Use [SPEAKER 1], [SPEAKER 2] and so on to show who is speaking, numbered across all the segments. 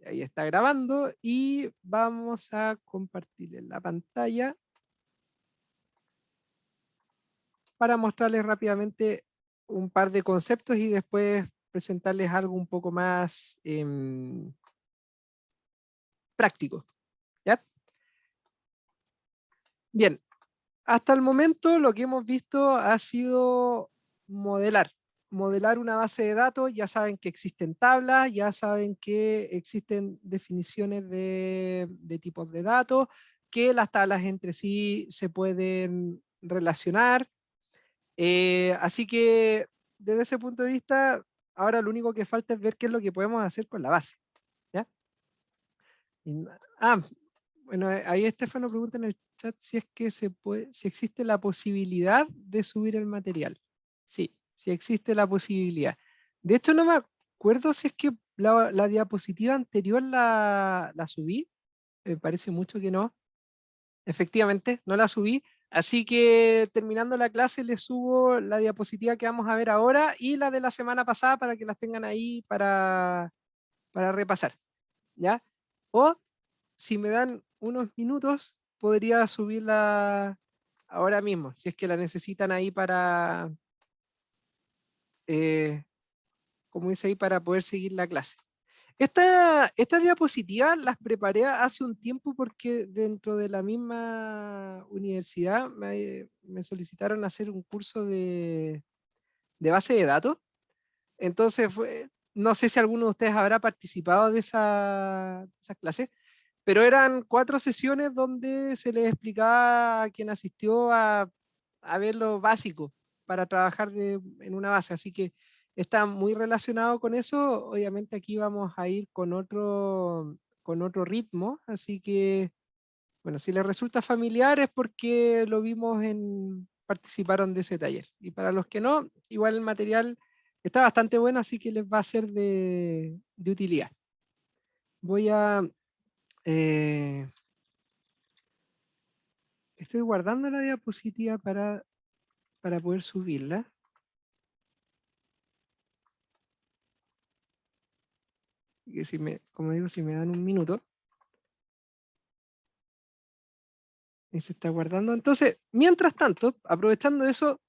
[SPEAKER 1] Ahí está grabando y vamos a compartir en la pantalla para mostrarles rápidamente un par de conceptos y después presentarles algo un poco más práctico. ¿Ya? Bien, hasta el momento lo que hemos visto ha sido modelar. Modelar una base de datos, ya saben que existen tablas, ya saben que existen definiciones de tipos de datos, que las tablas entre sí se pueden relacionar. Así que desde ese punto de vista, ahora lo único que falta es ver qué es lo que podemos hacer con la base. ¿Ya? Y- ah, bueno, ahí Estefano pregunta en el chat si es que se puede, si existe la posibilidad de subir el material. Sí, sí existe la posibilidad. De hecho, no me acuerdo si es que la diapositiva anterior la subí. Me parece mucho que no. Efectivamente, no la subí. Así que terminando la clase les subo la diapositiva que vamos a ver ahora y la de la semana pasada para que las tengan ahí para repasar. ¿Ya? O si me dan unos minutos, podría subirla ahora mismo, si es que la necesitan ahí para, eh, como dice ahí, para poder seguir la clase. Esta diapositiva las preparé hace un tiempo porque dentro de la misma universidad me solicitaron hacer un curso de base de datos. Entonces, no sé si alguno de ustedes habrá participado de esas clases, pero eran 4 sesiones donde se les explicaba a quien asistió a ver lo básico para trabajar en una base. Así que está muy relacionado con eso. Obviamente aquí vamos a ir con otro ritmo. Así que, bueno, si les resulta familiar es porque lo vimos participaron de ese taller. Y para los que no, igual el material está bastante bueno, así que les va a ser de utilidad. Voy a... eh, estoy guardando la diapositiva para poder subirla. Y que si como digo, si me dan un minuto. Y se está guardando. Entonces, mientras tanto, aprovechando eso,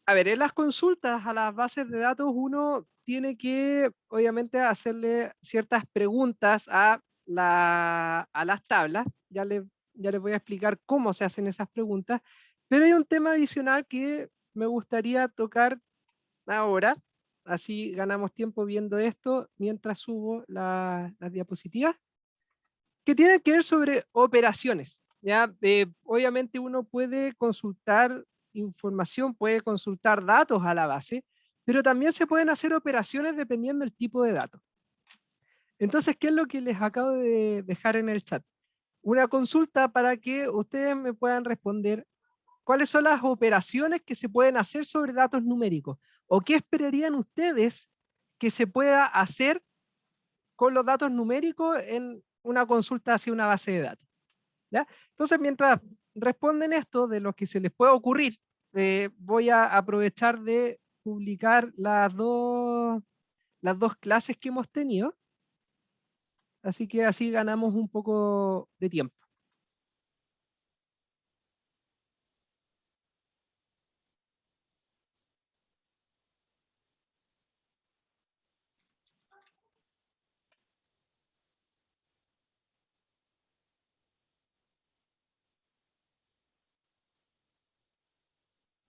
[SPEAKER 1] a ver, en las consultas a las bases de datos uno tiene que, obviamente, hacerle ciertas preguntas a las tablas. Ya les voy a explicar cómo se hacen esas preguntas. Pero hay un tema adicional que me gustaría tocar ahora, así ganamos tiempo viendo esto mientras subo las diapositivas, que tiene que ver sobre operaciones. ¿Ya? Obviamente uno puede consultar información, puede consultar datos a la base, pero también se pueden hacer operaciones dependiendo del tipo de datos. Entonces, ¿qué es lo que les acabo de dejar en el chat? Una consulta para que ustedes me puedan responder cuáles son las operaciones que se pueden hacer sobre datos numéricos o qué esperarían ustedes que se pueda hacer con los datos numéricos en una consulta hacia una base de datos. ¿Ya? Entonces, mientras responden esto de lo que se les puede ocurrir, voy a aprovechar de publicar las dos clases que hemos tenido, así que así ganamos un poco de tiempo.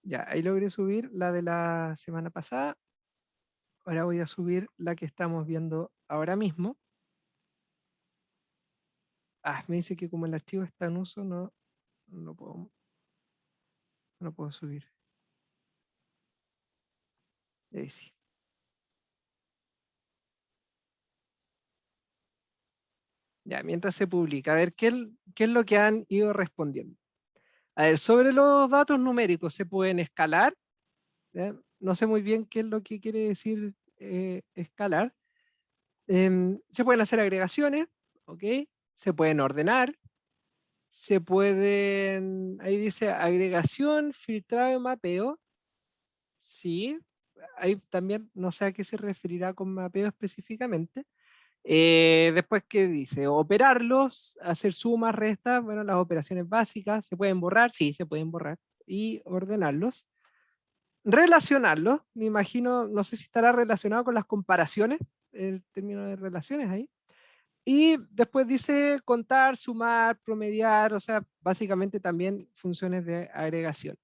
[SPEAKER 1] Ya, ahí logré subir la de la semana pasada. Ahora voy a subir la que estamos viendo ahora mismo. Me dice que como el archivo está en uso, no puedo, no puedo subir. Ahí sí. Ya, mientras se publica, a ver qué es lo que han ido respondiendo. A ver, sobre los datos numéricos, ¿se pueden escalar? ¿Ya? No sé muy bien qué es lo que quiere decir escalar. Se pueden hacer agregaciones, ¿ok? Se pueden ordenar, se pueden, ahí dice agregación, filtrado y mapeo. Sí, ahí también no sé a qué se referirá con mapeo específicamente. Después, ¿qué dice? Operarlos, hacer sumas, restas, bueno, las operaciones básicas, ¿se pueden borrar? Sí, se pueden borrar. Y ordenarlos. Relacionarlos, me imagino, no sé si estará relacionado con las comparaciones, el término de relaciones ahí. Y después dice contar, sumar, promediar, o sea, básicamente también funciones de agregación.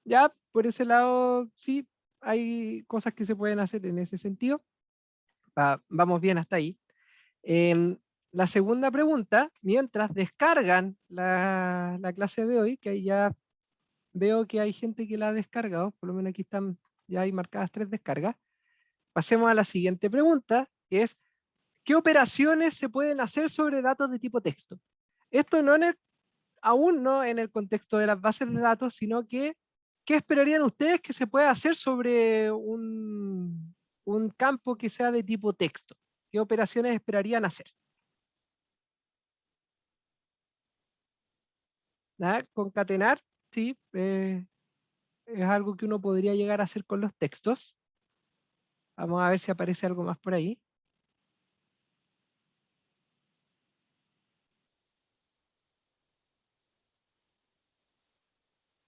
[SPEAKER 1] Ya, por ese lado, sí, hay cosas que se pueden hacer en ese sentido. Vamos bien hasta ahí. En la segunda pregunta, mientras descargan la clase de hoy, que ahí ya veo que hay gente que la ha descargado, por lo menos aquí están, ya hay marcadas 3 descargas. Pasemos a la siguiente pregunta, que es, ¿qué operaciones se pueden hacer sobre datos de tipo texto? Esto no en el, aún no en el contexto de las bases de datos, sino que, ¿qué esperarían ustedes que se pueda hacer sobre un campo que sea de tipo texto? ¿Qué operaciones esperarían hacer? ¿Ah? Concatenar, sí, es algo que uno podría llegar a hacer con los textos. Vamos a ver si aparece algo más por ahí.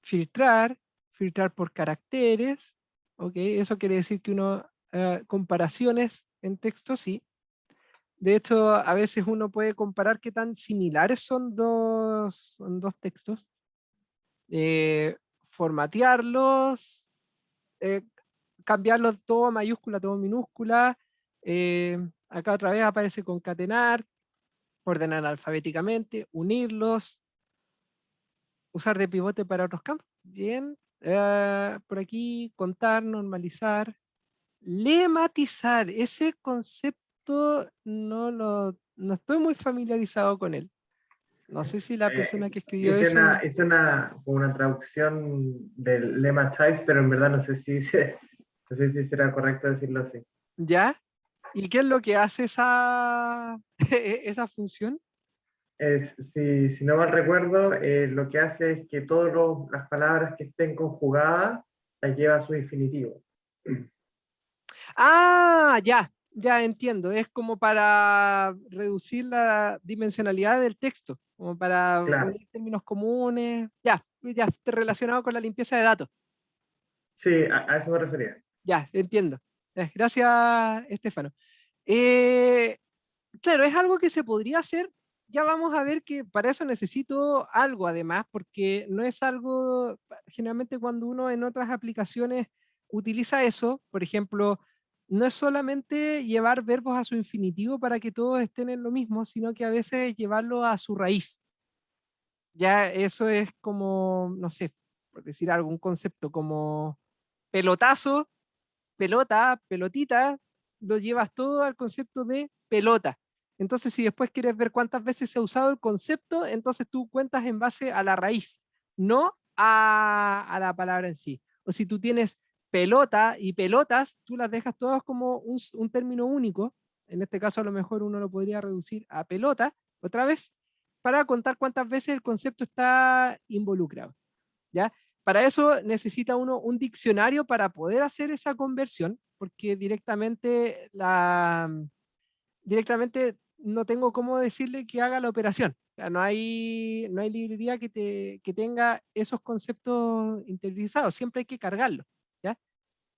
[SPEAKER 1] Filtrar, filtrar por caracteres, ¿ok? Eso quiere decir que uno, comparaciones en texto, sí. De hecho, a veces uno puede comparar qué tan similares son dos textos. Eh, Formatearlos, eh, cambiarlos todo a mayúscula, todo a minúscula. Acá otra vez aparece concatenar, ordenar alfabéticamente, unirlos, usar de pivote para otros campos. Bien. Por aquí, contar, normalizar, lematizar. Ese concepto no estoy muy familiarizado con él. No sé si la persona que escribió eso,
[SPEAKER 2] Hice como una traducción del lema Ties, pero en verdad no sé si será correcto decirlo así.
[SPEAKER 1] ¿ya? ¿Y qué es lo que hace esa, esa función?
[SPEAKER 2] Si no mal recuerdo, lo que hace es que todas las palabras que estén conjugadas las lleva a su infinitivo.
[SPEAKER 1] Ah, ya, ya entiendo. Es como para reducir la dimensionalidad del texto, como para
[SPEAKER 2] Claro,
[SPEAKER 1] unir términos comunes. Ya, ya, relacionado con la limpieza de datos.
[SPEAKER 2] sí, a eso me refería.
[SPEAKER 1] Ya, entiendo. Gracias, Estefano. Eh, claro, es algo que se podría hacer. Ya vamos a ver que para eso necesito algo además, porque no es algo, generalmente cuando uno en otras aplicaciones utiliza eso, por ejemplo, no es solamente llevar verbos a su infinitivo para que todos estén en lo mismo, sino que a veces llevarlo a su raíz. Ya eso es como, no sé, por decir algún concepto como pelotazo, pelota, pelotita, lo llevas todo al concepto de pelota. Entonces, si después quieres ver cuántas veces se ha usado el concepto, entonces tú cuentas en base a la raíz, no a la palabra en sí. O si tú tienes pelota y pelotas, tú las dejas todas como un término único. En este caso, a lo mejor uno lo podría reducir a pelota, otra vez, para contar cuántas veces el concepto está involucrado. ¿Ya? Para eso necesita uno un diccionario para poder hacer esa conversión, porque directamente no tengo cómo decirle que haga la operación. O sea, no hay librería que tenga esos conceptos interiorizados, siempre hay que cargarlo, ¿ya?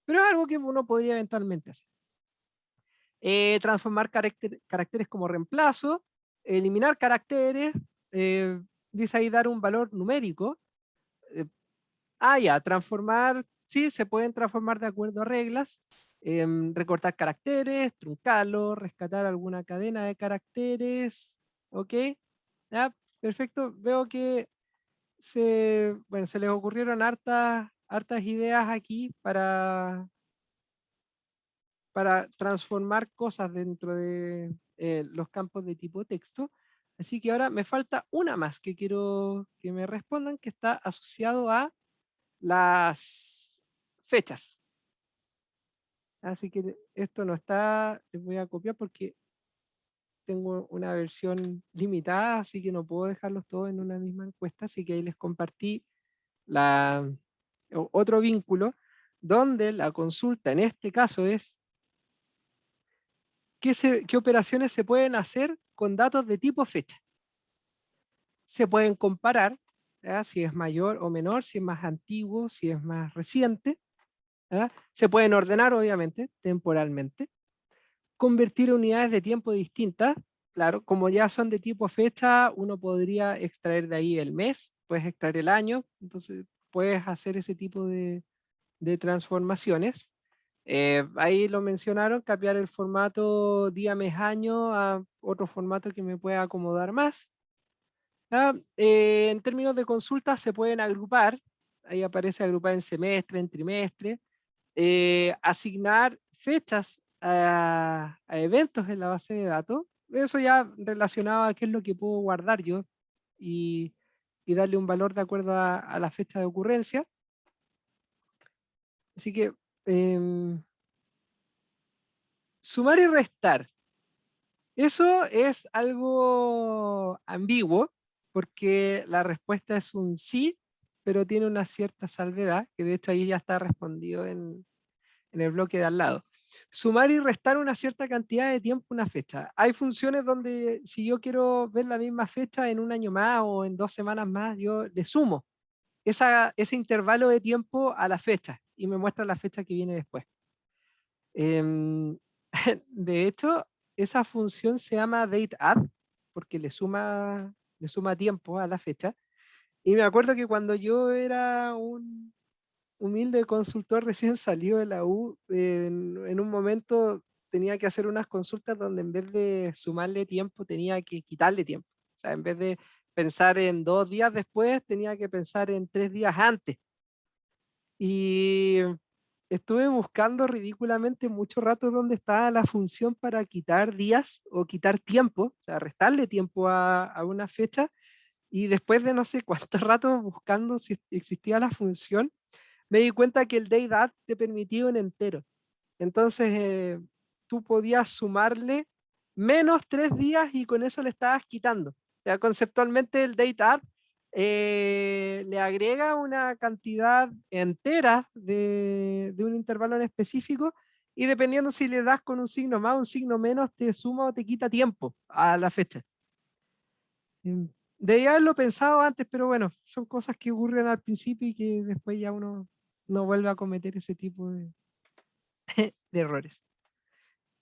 [SPEAKER 1] Pero es algo que uno podría eventualmente hacer. Transformar caracteres como reemplazo, eliminar caracteres, eh, dice ahí dar un valor numérico. eh, ya, transformar, sí, se pueden transformar de acuerdo a reglas, recortar caracteres, truncarlos, rescatar alguna cadena de caracteres, ¿ok? Ya, perfecto. Veo que bueno, se les ocurrieron hartas ideas aquí para transformar cosas dentro de los campos de tipo texto. Así que ahora me falta una más que quiero que me respondan, que está asociado a las fechas. Así que esto no está, les voy a copiar porque tengo una versión limitada, así que no puedo dejarlos todos en una misma encuesta, así que ahí les compartí la, otro vínculo donde la consulta en este caso es ¿qué operaciones se pueden hacer con datos de tipo fecha? Se pueden comparar, ¿ya? Si es mayor o menor, si es más antiguo, si es más reciente, ¿ya? Se pueden ordenar, obviamente, temporalmente. Convertir unidades de tiempo distintas, claro, como ya son de tipo fecha, uno podría extraer de ahí el mes, puedes extraer el año, entonces puedes hacer ese tipo de transformaciones. Ahí lo mencionaron, cambiar el formato día, mes, año a otro formato que me pueda acomodar más. ¿Ya? En términos de consultas se pueden agrupar, ahí aparece agrupar en semestre, en trimestre, asignar fechas a eventos en la base de datos, eso ya relacionado a qué es lo que puedo guardar yo y, y darle un valor de acuerdo a la fecha de ocurrencia. Así que sumar y restar. Eso es algo ambiguo porque la respuesta es un sí, pero tiene una cierta salvedad, que de hecho ahí ya está respondido en el bloque de al lado. Sumar y restar una cierta cantidad de tiempo a una fecha. Hay funciones donde si yo quiero ver la misma fecha en un año más o en 2 semanas más, yo le sumo ese intervalo de tiempo a la fecha y me muestra la fecha que viene después. Em, de hecho, esa función se llama dateAdd porque le suma tiempo a la fecha. Y me acuerdo que cuando yo era un humilde consultor recién salido de la U, en un momento tenía que hacer unas consultas donde en vez de sumarle tiempo tenía que quitarle tiempo. O sea, en vez de pensar en 2 días después, tenía que pensar en 3 días antes. Y estuve buscando ridículamente mucho rato dónde estaba la función para quitar días o quitar tiempo, o sea, restarle tiempo a una fecha. Y después de no sé cuánto rato buscando si existía la función, me di cuenta que el dateAdd te permitía un entero. Entonces, tú podías sumarle -3 días y con eso le estabas quitando. O sea, conceptualmente el dateAdd le agrega una cantidad entera de un intervalo en específico y dependiendo si le das con un signo más o un signo menos, te suma o te quita tiempo a la fecha. Debía haberlo pensado antes, pero bueno, son cosas que ocurren al principio y que después ya uno no vuelve a cometer ese tipo de errores.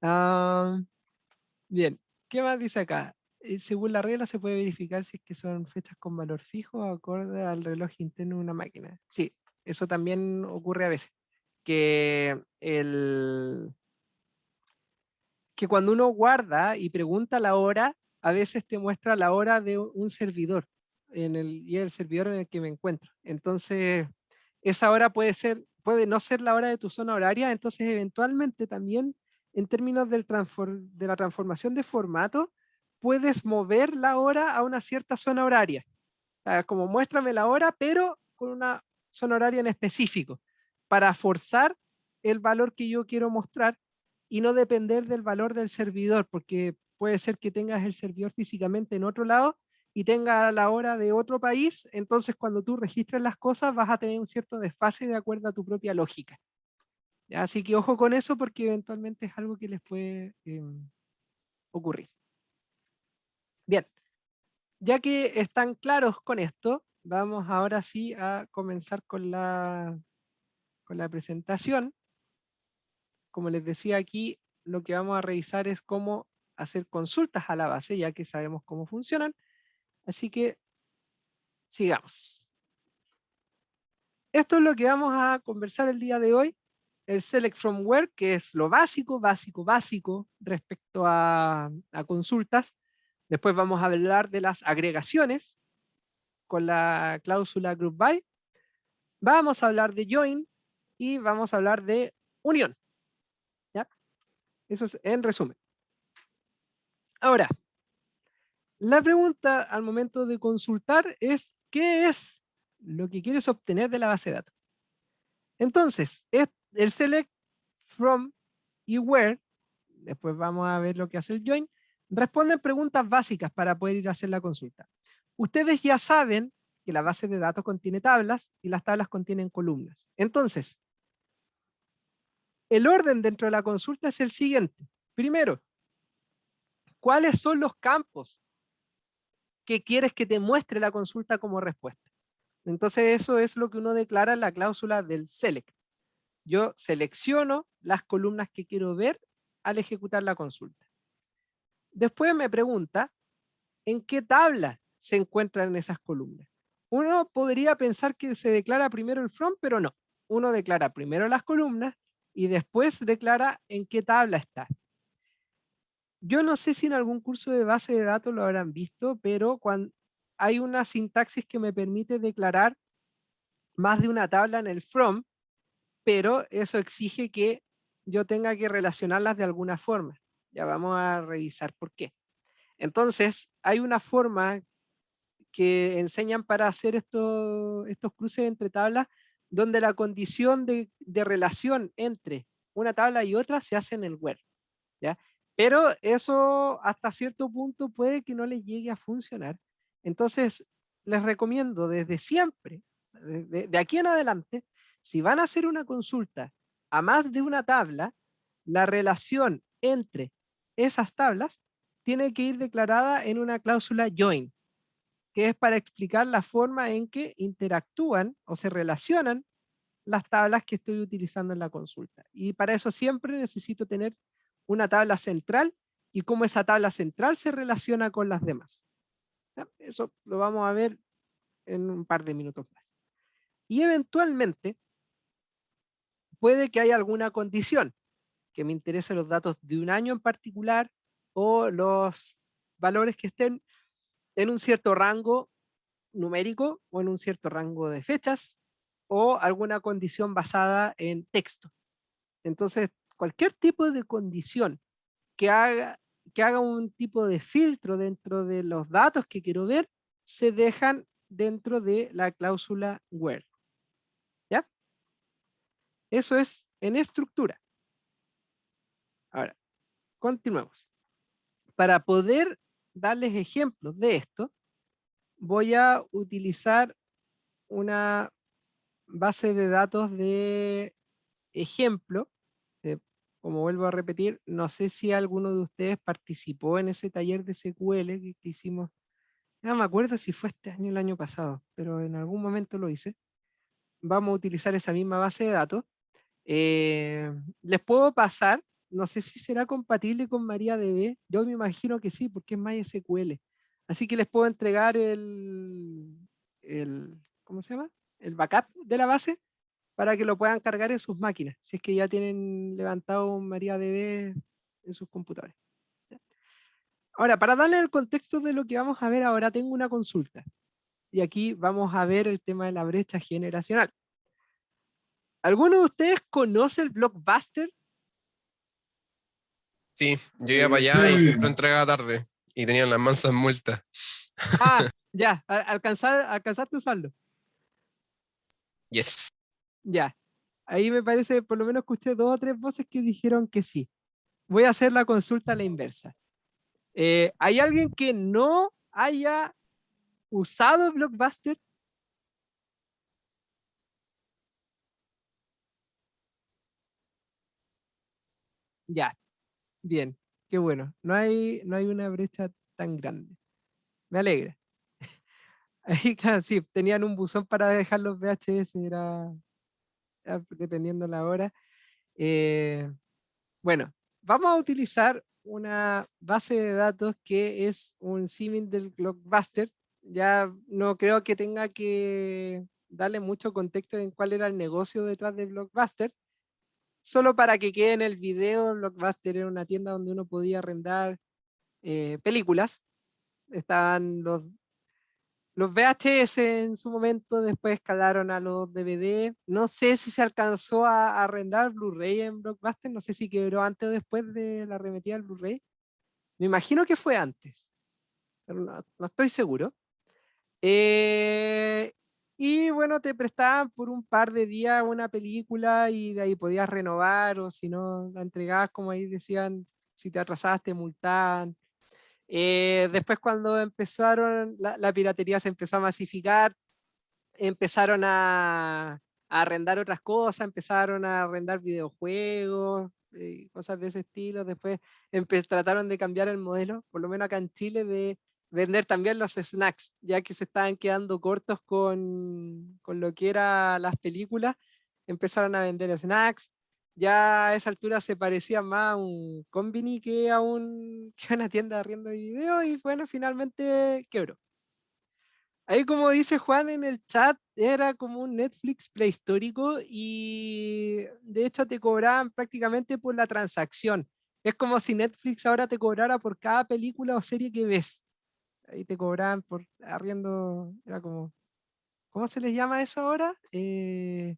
[SPEAKER 1] Ah, bien, ¿qué más dice acá? Según la regla se puede verificar si es que son fechas con valor fijo acorde al reloj interno de una máquina. Sí, eso también ocurre a veces. Que, que cuando uno guarda y pregunta la hora, a veces te muestra la hora de un servidor y el servidor en el que me encuentro. Entonces, esa hora puede no ser la hora de tu zona horaria, entonces eventualmente también en términos de la transformación de formato, puedes mover la hora a una cierta zona horaria. O sea, como muéstrame la hora, pero con una zona horaria en específico, para forzar el valor que yo quiero mostrar y no depender del valor del servidor, porque puede ser que tengas el servidor físicamente en otro lado y tenga la hora de otro país, entonces cuando tú registres las cosas vas a tener un cierto desfase de acuerdo a tu propia lógica. ¿Ya? Así que ojo con eso porque eventualmente es algo que les puede ocurrir. Bien, ya que están claros con esto, vamos ahora sí a comenzar con la presentación. Como les decía aquí, lo que vamos a revisar es cómo hacer consultas a la base, ya que sabemos cómo funcionan. Así que sigamos. Esto es lo que vamos a conversar el día de hoy. El Select From Where, que es lo básico, básico, básico respecto a consultas. Después vamos a hablar de las agregaciones con la cláusula Group By. Vamos a hablar de Join y vamos a hablar de unión. ¿Ya? Eso es en resumen. Ahora, la pregunta al momento de consultar es, ¿qué es lo que quieres obtener de la base de datos? Entonces, el select from y where, después vamos a ver lo que hace el join, responden preguntas básicas para poder ir a hacer la consulta. Ustedes ya saben que la base de datos contiene tablas y las tablas contienen columnas. Entonces, el orden dentro de la consulta es el siguiente. Primero, cuáles son los campos que quieres que te muestre la consulta como respuesta. Entonces eso es lo que uno declara en la cláusula del select. Yo selecciono las columnas que quiero ver al ejecutar la consulta. Después me pregunta en qué tabla se encuentran esas columnas. Uno podría pensar que se declara primero el from, pero no. Uno declara primero las columnas y después declara en qué tabla está. Yo no sé si en algún curso de base de datos lo habrán visto, pero cuando hay una sintaxis que me permite declarar más de una tabla en el from, pero eso exige que yo tenga que relacionarlas de alguna forma. Ya vamos a revisar por qué. Entonces, hay una forma que enseñan para hacer estos cruces entre tablas, donde la condición de relación entre una tabla y otra se hace en el where, ¿ya? Pero eso hasta cierto punto puede que no les llegue a funcionar. Entonces, les recomiendo desde siempre, de aquí en adelante, si van a hacer una consulta a más de una tabla, la relación entre esas tablas tiene que ir declarada en una cláusula join, que es para explicar la forma en que interactúan o se relacionan las tablas que estoy utilizando en la consulta. Y para eso siempre necesito tener una tabla central y cómo esa tabla central se relaciona con las demás. ¿Ya? Eso lo vamos a ver en un par de minutos más. Y eventualmente puede que haya alguna condición que me interese los datos de un año en particular o los valores que estén en un cierto rango numérico o en un cierto rango de fechas o alguna condición basada en texto. Entonces, cualquier tipo de condición que haga un tipo de filtro dentro de los datos que quiero ver, se dejan dentro de la cláusula where. ¿Ya? Eso es en estructura. Ahora, continuemos. Para poder darles ejemplos de esto, voy a utilizar una base de datos de ejemplo. eh, Como vuelvo a repetir, no sé si alguno de ustedes participó en ese taller de SQL que hicimos. No me acuerdo si fue este año o el año pasado, pero en algún momento lo hice. Vamos a utilizar esa misma base de datos. Les puedo pasar, no sé si será compatible con MariaDB, yo me imagino que sí, porque es MySQL. Así que les puedo entregar ¿cómo se llama? El backup de la base para que lo puedan cargar en sus máquinas, si es que ya tienen levantado un MariaDB en sus computadores. Ahora, para darle el contexto de lo que vamos a ver ahora, tengo una consulta. Y aquí vamos a ver el tema de la brecha generacional. ¿Alguno de ustedes conoce el Blockbuster?
[SPEAKER 3] Sí, yo iba para allá y siempre entregaba tarde y tenían las mansas multas.
[SPEAKER 1] Ah, ya, alcanzaste a usarlo.
[SPEAKER 3] Yes.
[SPEAKER 1] Ya, ahí me parece, por lo menos escuché 2 o 3 voces que dijeron que sí. Voy a hacer la consulta a la inversa. ¿Hay alguien que no haya usado Blockbuster? Ya, bien, qué bueno. No hay una brecha tan grande. Me alegra. Ahí, claro, sí, tenían un buzón para dejar los VHS, era dependiendo la hora. Bueno, vamos a utilizar una base de datos que es un símil del Blockbuster. Ya no creo que tenga que darle mucho contexto en cuál era el negocio detrás de Blockbuster. Solo para que quede en el video, Blockbuster era una tienda donde uno podía arrendar películas. Estaban los VHS en su momento, después escalaron a los DVD. No sé si se alcanzó a arrendar Blu-ray en Blockbuster, no sé si quebró antes o después de la arremetida del Blu-ray. Me imagino que fue antes, pero no estoy seguro. Eh, y bueno, te prestaban por un par de días una película y de ahí podías renovar, o si no, la entregabas, como ahí decían, si te atrasabas te multaban. Después cuando empezaron, la piratería se empezó a masificar, empezaron a arrendar otras cosas, empezaron a arrendar videojuegos, cosas de ese estilo. Después trataron de cambiar el modelo, por lo menos acá en Chile, de vender también los snacks, ya que se estaban quedando cortos con lo que eran las películas, empezaron a vender snacks. Ya a esa altura se parecía más a un combini que a que a una tienda de arriendo de video, y bueno, finalmente quebró. Ahí, como dice Juan en el chat, era como un Netflix prehistórico, y de hecho te cobraban prácticamente por la transacción. Es como si Netflix ahora te cobrara por cada película o serie que ves. Ahí te cobraban por arriendo, era como, ¿cómo se les llama eso ahora? Que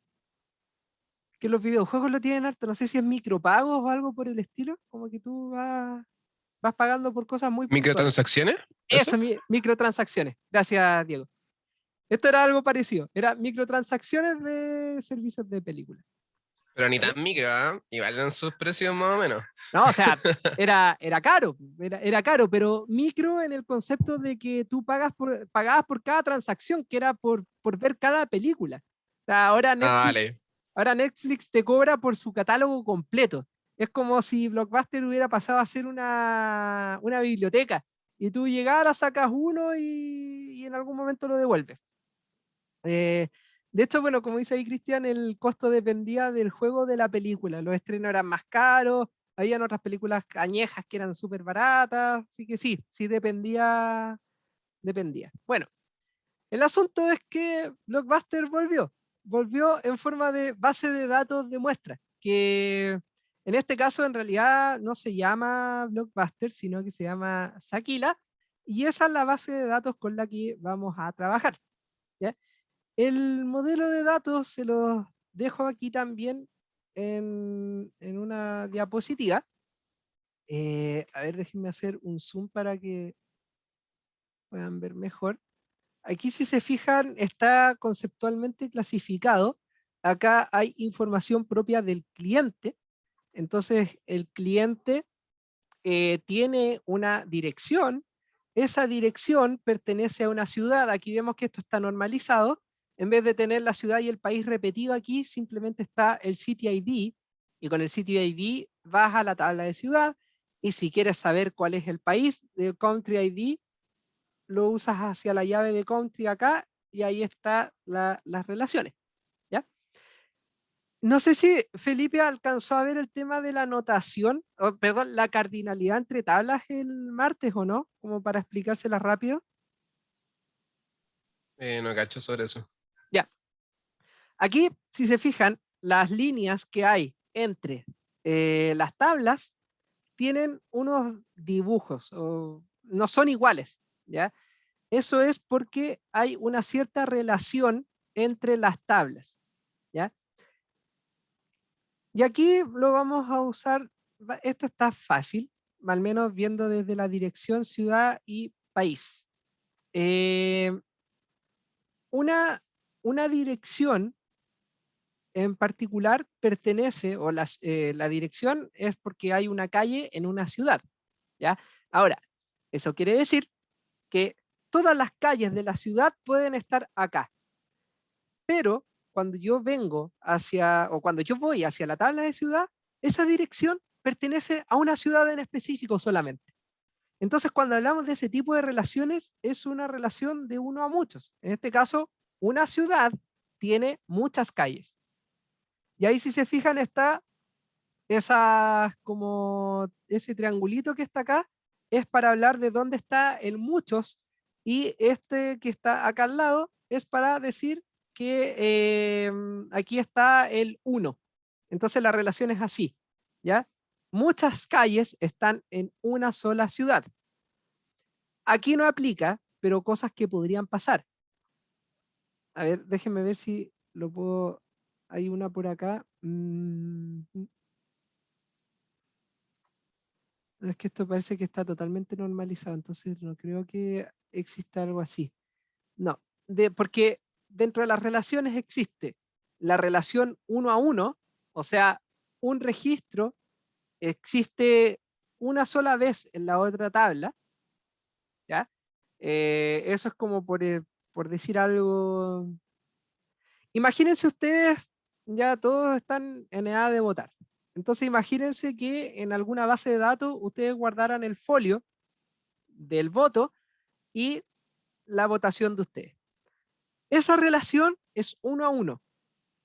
[SPEAKER 1] los videojuegos lo tienen harto, no sé si es micropagos o algo por el estilo, como que tú vas pagando por cosas muy puntuales.
[SPEAKER 3] ¿Microtransacciones? ¿Eso?
[SPEAKER 1] Eso, microtransacciones. Gracias, Diego. Esto era algo parecido, era microtransacciones de servicios de película.
[SPEAKER 3] Pero ni tan micro, ¿ah? Igual eran sus precios más o menos.
[SPEAKER 1] No, o sea, era caro, era caro, pero micro en el concepto de que tú pagabas por cada transacción, que era por ver cada película. O sea,
[SPEAKER 3] Ah, vale.
[SPEAKER 1] ahora Netflix te cobra por su catálogo completo. Es como si Blockbuster hubiera pasado a ser una biblioteca, y tú llegaras, sacas uno y en algún momento lo devuelves. De hecho, bueno, como dice ahí Cristian, el costo dependía del juego, de la película. Los estrenos eran más caros, habían otras películas añejas que eran súper baratas, así que sí dependía. Bueno, el asunto es que Blockbuster volvió en forma de base de datos de muestra, que en este caso en realidad no se llama Blockbuster, sino que se llama Sakila, y esa es la base de datos con la que vamos a trabajar, ¿ya? El modelo de datos se los dejo aquí también en una diapositiva. A ver, déjenme hacer un zoom para que puedan ver mejor. Aquí, si se fijan, está conceptualmente clasificado. Acá hay información propia del cliente. Entonces, el cliente tiene una dirección. Esa dirección pertenece a una ciudad. Aquí vemos que esto está normalizado. En vez de tener la ciudad y el país repetido aquí, simplemente está el City ID, y con el City ID vas a la tabla de ciudad, y si quieres saber cuál es el país, del Country ID, lo usas hacia la llave de Country acá, y ahí están las relaciones, ¿ya? No sé si Felipe alcanzó a ver el tema de la notación, perdón, la cardinalidad entre tablas el martes, o no, como para explicársela rápido.
[SPEAKER 3] No cacho sobre eso.
[SPEAKER 1] Ya, aquí, si se fijan, las líneas que hay entre las tablas tienen unos dibujos, o no son iguales, ¿ya? Eso es porque hay una cierta relación entre las tablas, ¿ya? Y aquí lo vamos a usar, esto está fácil, al menos viendo desde la dirección ciudad y país. Eh, una dirección en particular pertenece, o la dirección es porque hay una calle en una ciudad, ¿ya? Ahora, eso quiere decir que todas las calles de la ciudad pueden estar acá, pero cuando yo vengo o cuando yo voy hacia la tabla de ciudad, esa dirección pertenece a una ciudad en específico solamente. Entonces, cuando hablamos de ese tipo de relaciones, es una relación de uno a muchos. En este caso, una ciudad tiene muchas calles. Y ahí, si se fijan, está como ese triangulito que está acá, es para hablar de dónde está el muchos, y este que está acá al lado es para decir que aquí está el uno. Entonces la relación es así, ¿ya? Muchas calles están en una sola ciudad. Aquí no aplica, pero cosas que podrían pasar. A ver, déjenme ver si lo puedo. Hay una por acá. No, es que esto parece que está totalmente normalizado, entonces no creo que exista algo así. No, porque dentro de las relaciones existe la relación uno a uno, o sea, un registro existe una sola vez en la otra tabla, ¿ya? Eso es como por decir algo. Imagínense ustedes, ya todos están en edad de votar, Entonces imagínense que en alguna base de datos ustedes guardaran el folio del voto y la votación de ustedes. Esa relación es 1 a 1.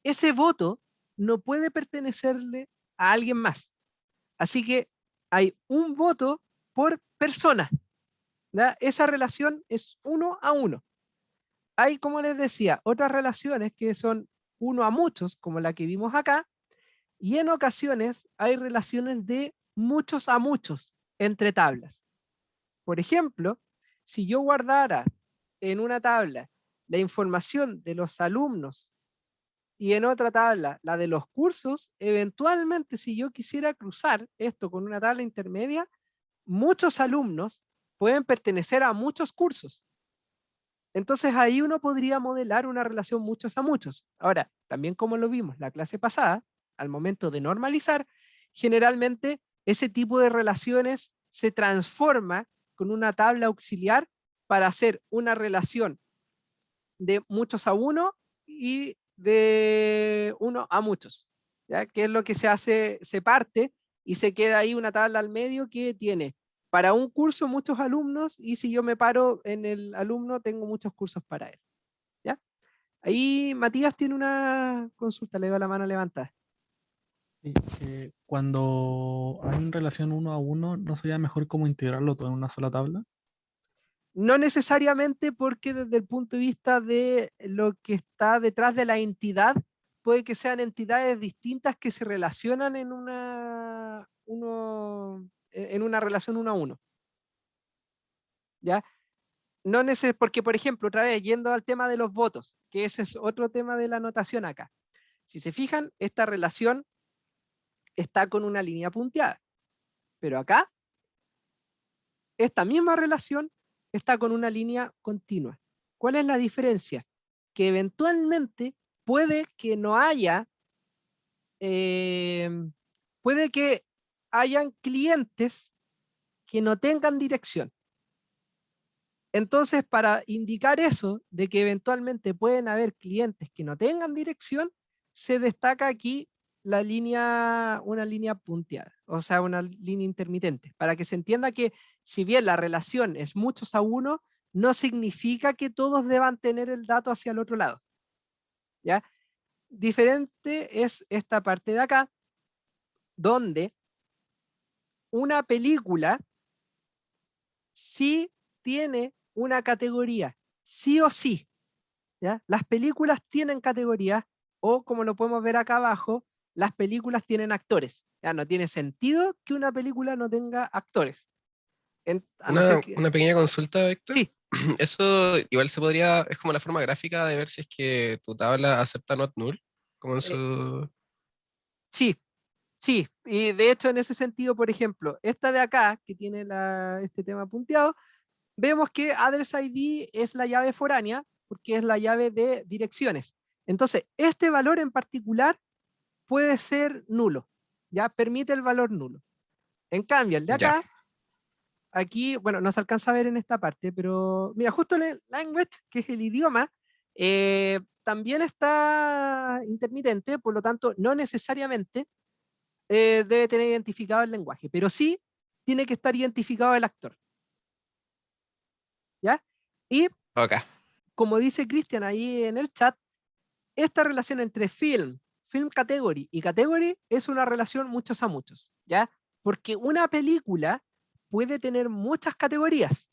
[SPEAKER 1] Ese voto no puede pertenecerle a alguien más. Así que hay un voto por persona. ¿Ya? Esa relación es 1 a 1. Hay, como les decía, otras relaciones que son 1 a muchos, como la que vimos acá, y en ocasiones hay relaciones de muchos a muchos entre tablas. Por ejemplo, si yo guardara en una tabla la información de los alumnos y en otra tabla la de los cursos, eventualmente si yo quisiera cruzar esto con una tabla intermedia, muchos alumnos pueden pertenecer a muchos cursos. Entonces ahí uno podría modelar una relación muchos a muchos. Ahora, también como lo vimos la clase pasada, al momento de normalizar, generalmente ese tipo de relaciones se transforma con una tabla auxiliar para hacer una relación de muchos a uno y de uno a muchos, ¿ya? Que es lo que se hace, se parte y se queda ahí una tabla al medio que tiene para un curso muchos alumnos y si yo me paro en el alumno tengo muchos cursos para él, ¿ya? Ahí Matías tiene una consulta, le veo la mano levantada.
[SPEAKER 4] Sí, cuando hay una relación 1 a 1, ¿no sería mejor como integrarlo todo en una sola tabla?
[SPEAKER 1] No necesariamente porque desde el punto de vista de lo que está detrás de la entidad, puede que sean entidades distintas que se relacionan en en una relación 1 a 1. ¿Ya? No porque, por ejemplo, otra vez, yendo al tema de los votos, que ese es otro tema de la anotación acá. Si se fijan, esta relación está con una línea punteada, pero acá, esta misma relación está con una línea continua. ¿Cuál es la diferencia? Que eventualmente puede que no haya, eh, puede que hayan clientes que no tengan dirección. Entonces, para indicar eso, de que eventualmente pueden haber clientes que no tengan dirección, se destaca aquí la línea, una línea punteada, o sea, una línea intermitente, para que se entienda que si bien la relación es muchos a uno, no significa que todos deban tener el dato hacia el otro lado. ¿Ya? Diferente es esta parte de acá, donde una película sí tiene una categoría, sí o sí. ¿Ya? Las películas tienen categorías, o como lo podemos ver acá abajo, las películas tienen actores. ¿Ya? No tiene sentido que una película no tenga actores. A no ser que...
[SPEAKER 3] Una pequeña consulta, Héctor.
[SPEAKER 1] Sí,
[SPEAKER 3] Eso igual se podría, es como la forma gráfica de ver si es que tu tabla acepta not null, como en
[SPEAKER 1] eh,
[SPEAKER 3] su...
[SPEAKER 1] sí, sí. Y de hecho, en ese sentido, por ejemplo, esta de acá, que tiene este tema punteado, vemos que address ID es la llave foránea, porque es la llave de direcciones. Entonces, este valor en particular puede ser nulo, ya permite el valor nulo. En cambio, el de
[SPEAKER 3] Ya,
[SPEAKER 1] acá, aquí, bueno, no se alcanza a ver en esta parte, pero mira, justo el language, que es el idioma, también está intermitente, por lo tanto, no necesariamente debe tener identificado el lenguaje, pero sí tiene que estar identificado el actor, ¿ya? Y
[SPEAKER 3] acá.
[SPEAKER 1] como dice Cristian ahí en el chat, esta relación entre film category y category es una relación muchos a muchos, ¿ya? Porque una película puede tener muchas categorías,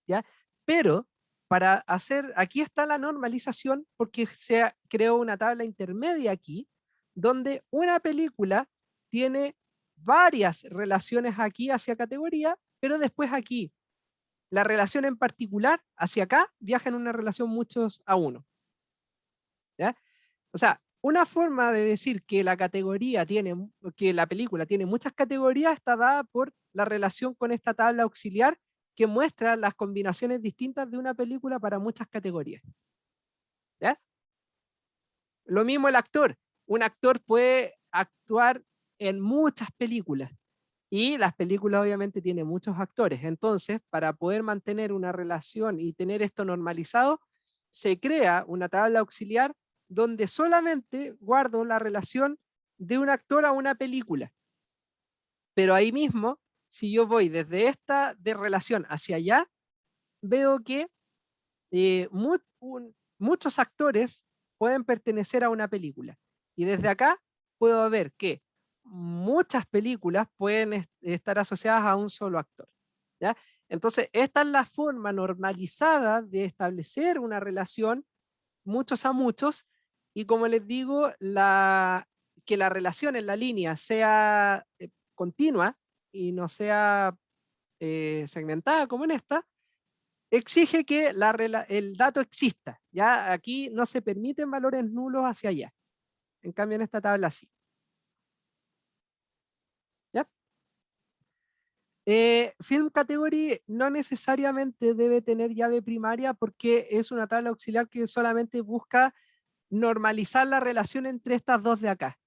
[SPEAKER 1] ¿ya? Pero para hacer, aquí está la normalización porque se creó una tabla intermedia aquí, donde una película tiene varias relaciones aquí hacia categoría, pero después aquí, la relación en particular hacia acá viaja en una relación muchos a uno, ¿ya? O sea, una forma de decir que la categoría tiene, que la película tiene muchas categorías está dada por la relación con esta tabla auxiliar que muestra las combinaciones distintas de una película para muchas categorías. ¿Ya? Lo mismo el actor. Un actor puede actuar en muchas películas y las películas obviamente tienen muchos actores. Entonces, para poder mantener una relación y tener esto normalizado, se crea una tabla auxiliar donde solamente guardo la relación de un actor a una película. Pero ahí mismo, si yo voy desde esta de relación hacia allá, veo que muchos actores pueden pertenecer a una película. Y desde acá puedo ver que muchas películas pueden estar asociadas a un solo actor. ¿Ya? Entonces, esta es la forma normalizada de establecer una relación muchos a muchos, y como les digo, que la relación en la línea sea continua y no sea segmentada como en esta, exige que el dato exista. Ya aquí no se permiten valores nulos hacia allá. En cambio, en esta tabla sí. ¿Ya? Film Category no necesariamente debe tener llave primaria porque es una tabla auxiliar que solamente busca normalizar la relación entre estas dos de acá.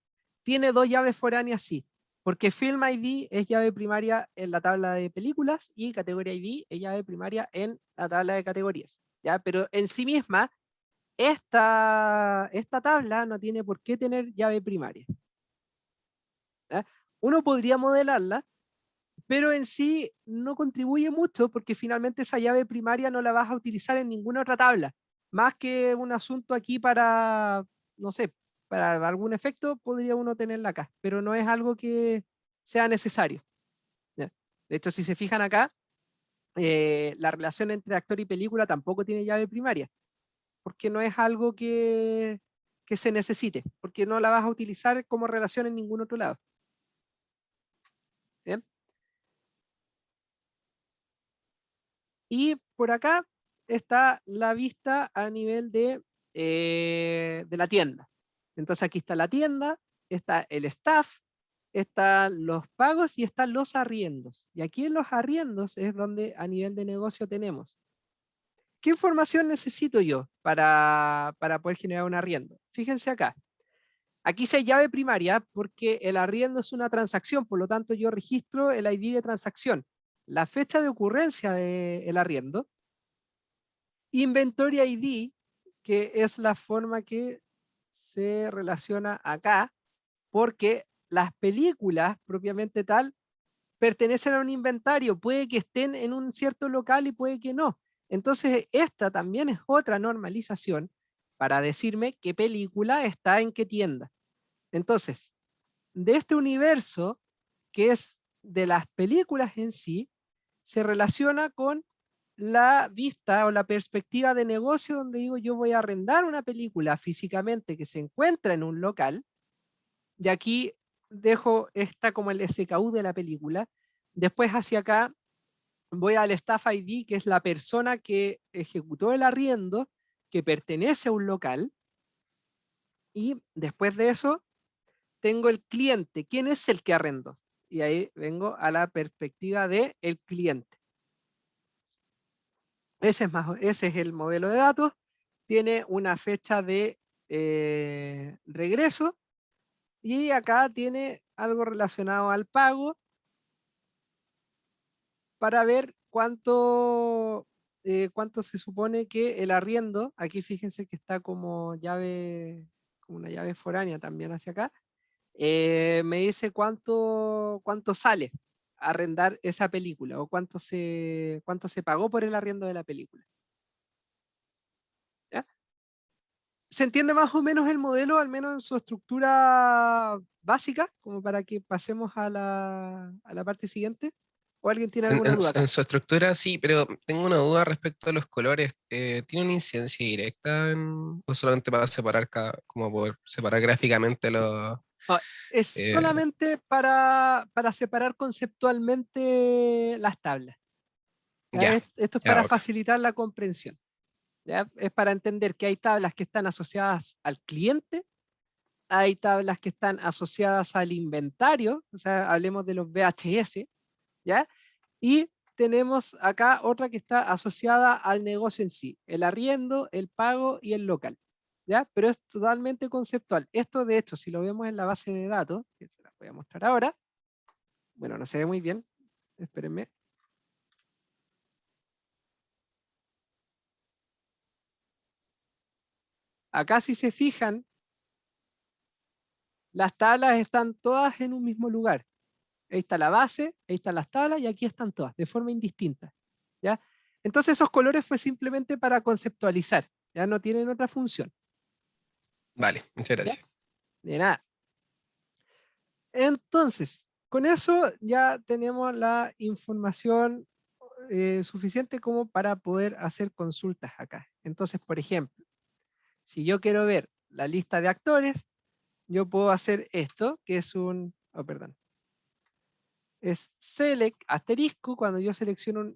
[SPEAKER 1] Tiene dos llaves foráneas, sí, porque Film ID es llave primaria en la tabla de películas y Categoría ID es llave primaria en la tabla de categorías. ¿Ya? Pero en sí misma, esta tabla no tiene por qué tener llave primaria. ¿Ya? Uno podría modelarla, pero en sí no contribuye mucho porque finalmente esa llave primaria no la vas a utilizar en ninguna otra tabla. Más que un asunto aquí para, no sé, para algún efecto podría uno tenerla acá, pero no es algo que sea necesario. ¿Ya? De hecho, si se fijan acá, la relación entre actor y película tampoco tiene llave primaria, porque no es algo que se necesite, porque no la vas a utilizar como relación en ningún otro lado. ¿Bien? Y por acá está la vista a nivel de la tienda. Entonces aquí está la tienda, está el staff, están los pagos y están los arriendos. Y aquí en los arriendos es donde a nivel de negocio tenemos. ¿Qué información necesito yo para poder generar un arriendo? Fíjense acá. Aquí se llave primaria porque el arriendo es una transacción, por lo tanto yo registro el ID de transacción, la fecha de ocurrencia del arriendo, Inventory ID, que es la forma que se relaciona acá, porque las películas propiamente tal pertenecen a un inventario, puede que estén en un cierto local y puede que no. Entonces, esta también es otra normalización para decirme qué película está en qué tienda. Entonces, de este universo, que es de las películas en sí, se relaciona con la vista o la perspectiva de negocio donde digo yo voy a arrendar una película físicamente que se encuentra en un local, y aquí dejo esta como el SKU de la película, después hacia acá voy al Staff ID, que es la persona que ejecutó el arriendo, que pertenece a un local, y después de eso tengo el cliente, ¿quién es el que arrendó? Y ahí vengo a la perspectiva de el cliente. Ese es el modelo de datos. Tiene una fecha de regreso y acá tiene algo relacionado al pago para ver cuánto se supone que el arriendo, aquí fíjense que está como llave, como una llave foránea también hacia acá, me dice cuánto sale arrendar esa película o cuánto se pagó por el arriendo de la película. ¿Ya? ¿Se entiende más o menos el modelo, al menos en su estructura básica, como para que pasemos a la parte siguiente? ¿O alguien tiene
[SPEAKER 3] En,
[SPEAKER 1] alguna
[SPEAKER 3] en
[SPEAKER 1] duda
[SPEAKER 3] su en
[SPEAKER 1] acá?
[SPEAKER 3] su estructura sí, pero tengo una duda respecto a los colores. ¿Tiene una incidencia directa o solamente para separar como por separar gráficamente los...
[SPEAKER 1] Ah, es
[SPEAKER 3] eh,
[SPEAKER 1] solamente para separar conceptualmente las tablas. ¿Ya?
[SPEAKER 3] ya,
[SPEAKER 1] Esto es
[SPEAKER 3] ya,
[SPEAKER 1] para
[SPEAKER 3] ok.
[SPEAKER 1] facilitar la comprensión. ¿Ya? Es para entender que hay tablas que están asociadas al cliente, hay tablas que están asociadas al inventario, o sea, hablemos de los VHS, ¿ya? Y tenemos acá otra que está asociada al negocio en sí, el arriendo, el pago y el local, ¿ya? Pero es totalmente conceptual. Esto, de hecho, si lo vemos en la base de datos, que se las voy a mostrar ahora, bueno, no se ve muy bien, espérenme. Acá si se fijan, las tablas están todas en un mismo lugar. Ahí está la base, ahí están las tablas y aquí están todas, de forma indistinta. ¿Ya? Entonces esos colores fue simplemente para conceptualizar, ya no tienen otra función.
[SPEAKER 3] Vale, muchas
[SPEAKER 1] ¿Ya?
[SPEAKER 3] gracias.
[SPEAKER 1] De nada. Entonces, con eso ya tenemos la información suficiente como para poder hacer consultas acá. Entonces, por ejemplo, si yo quiero ver la lista de actores, yo puedo hacer esto, que es es select asterisco. Cuando yo selecciono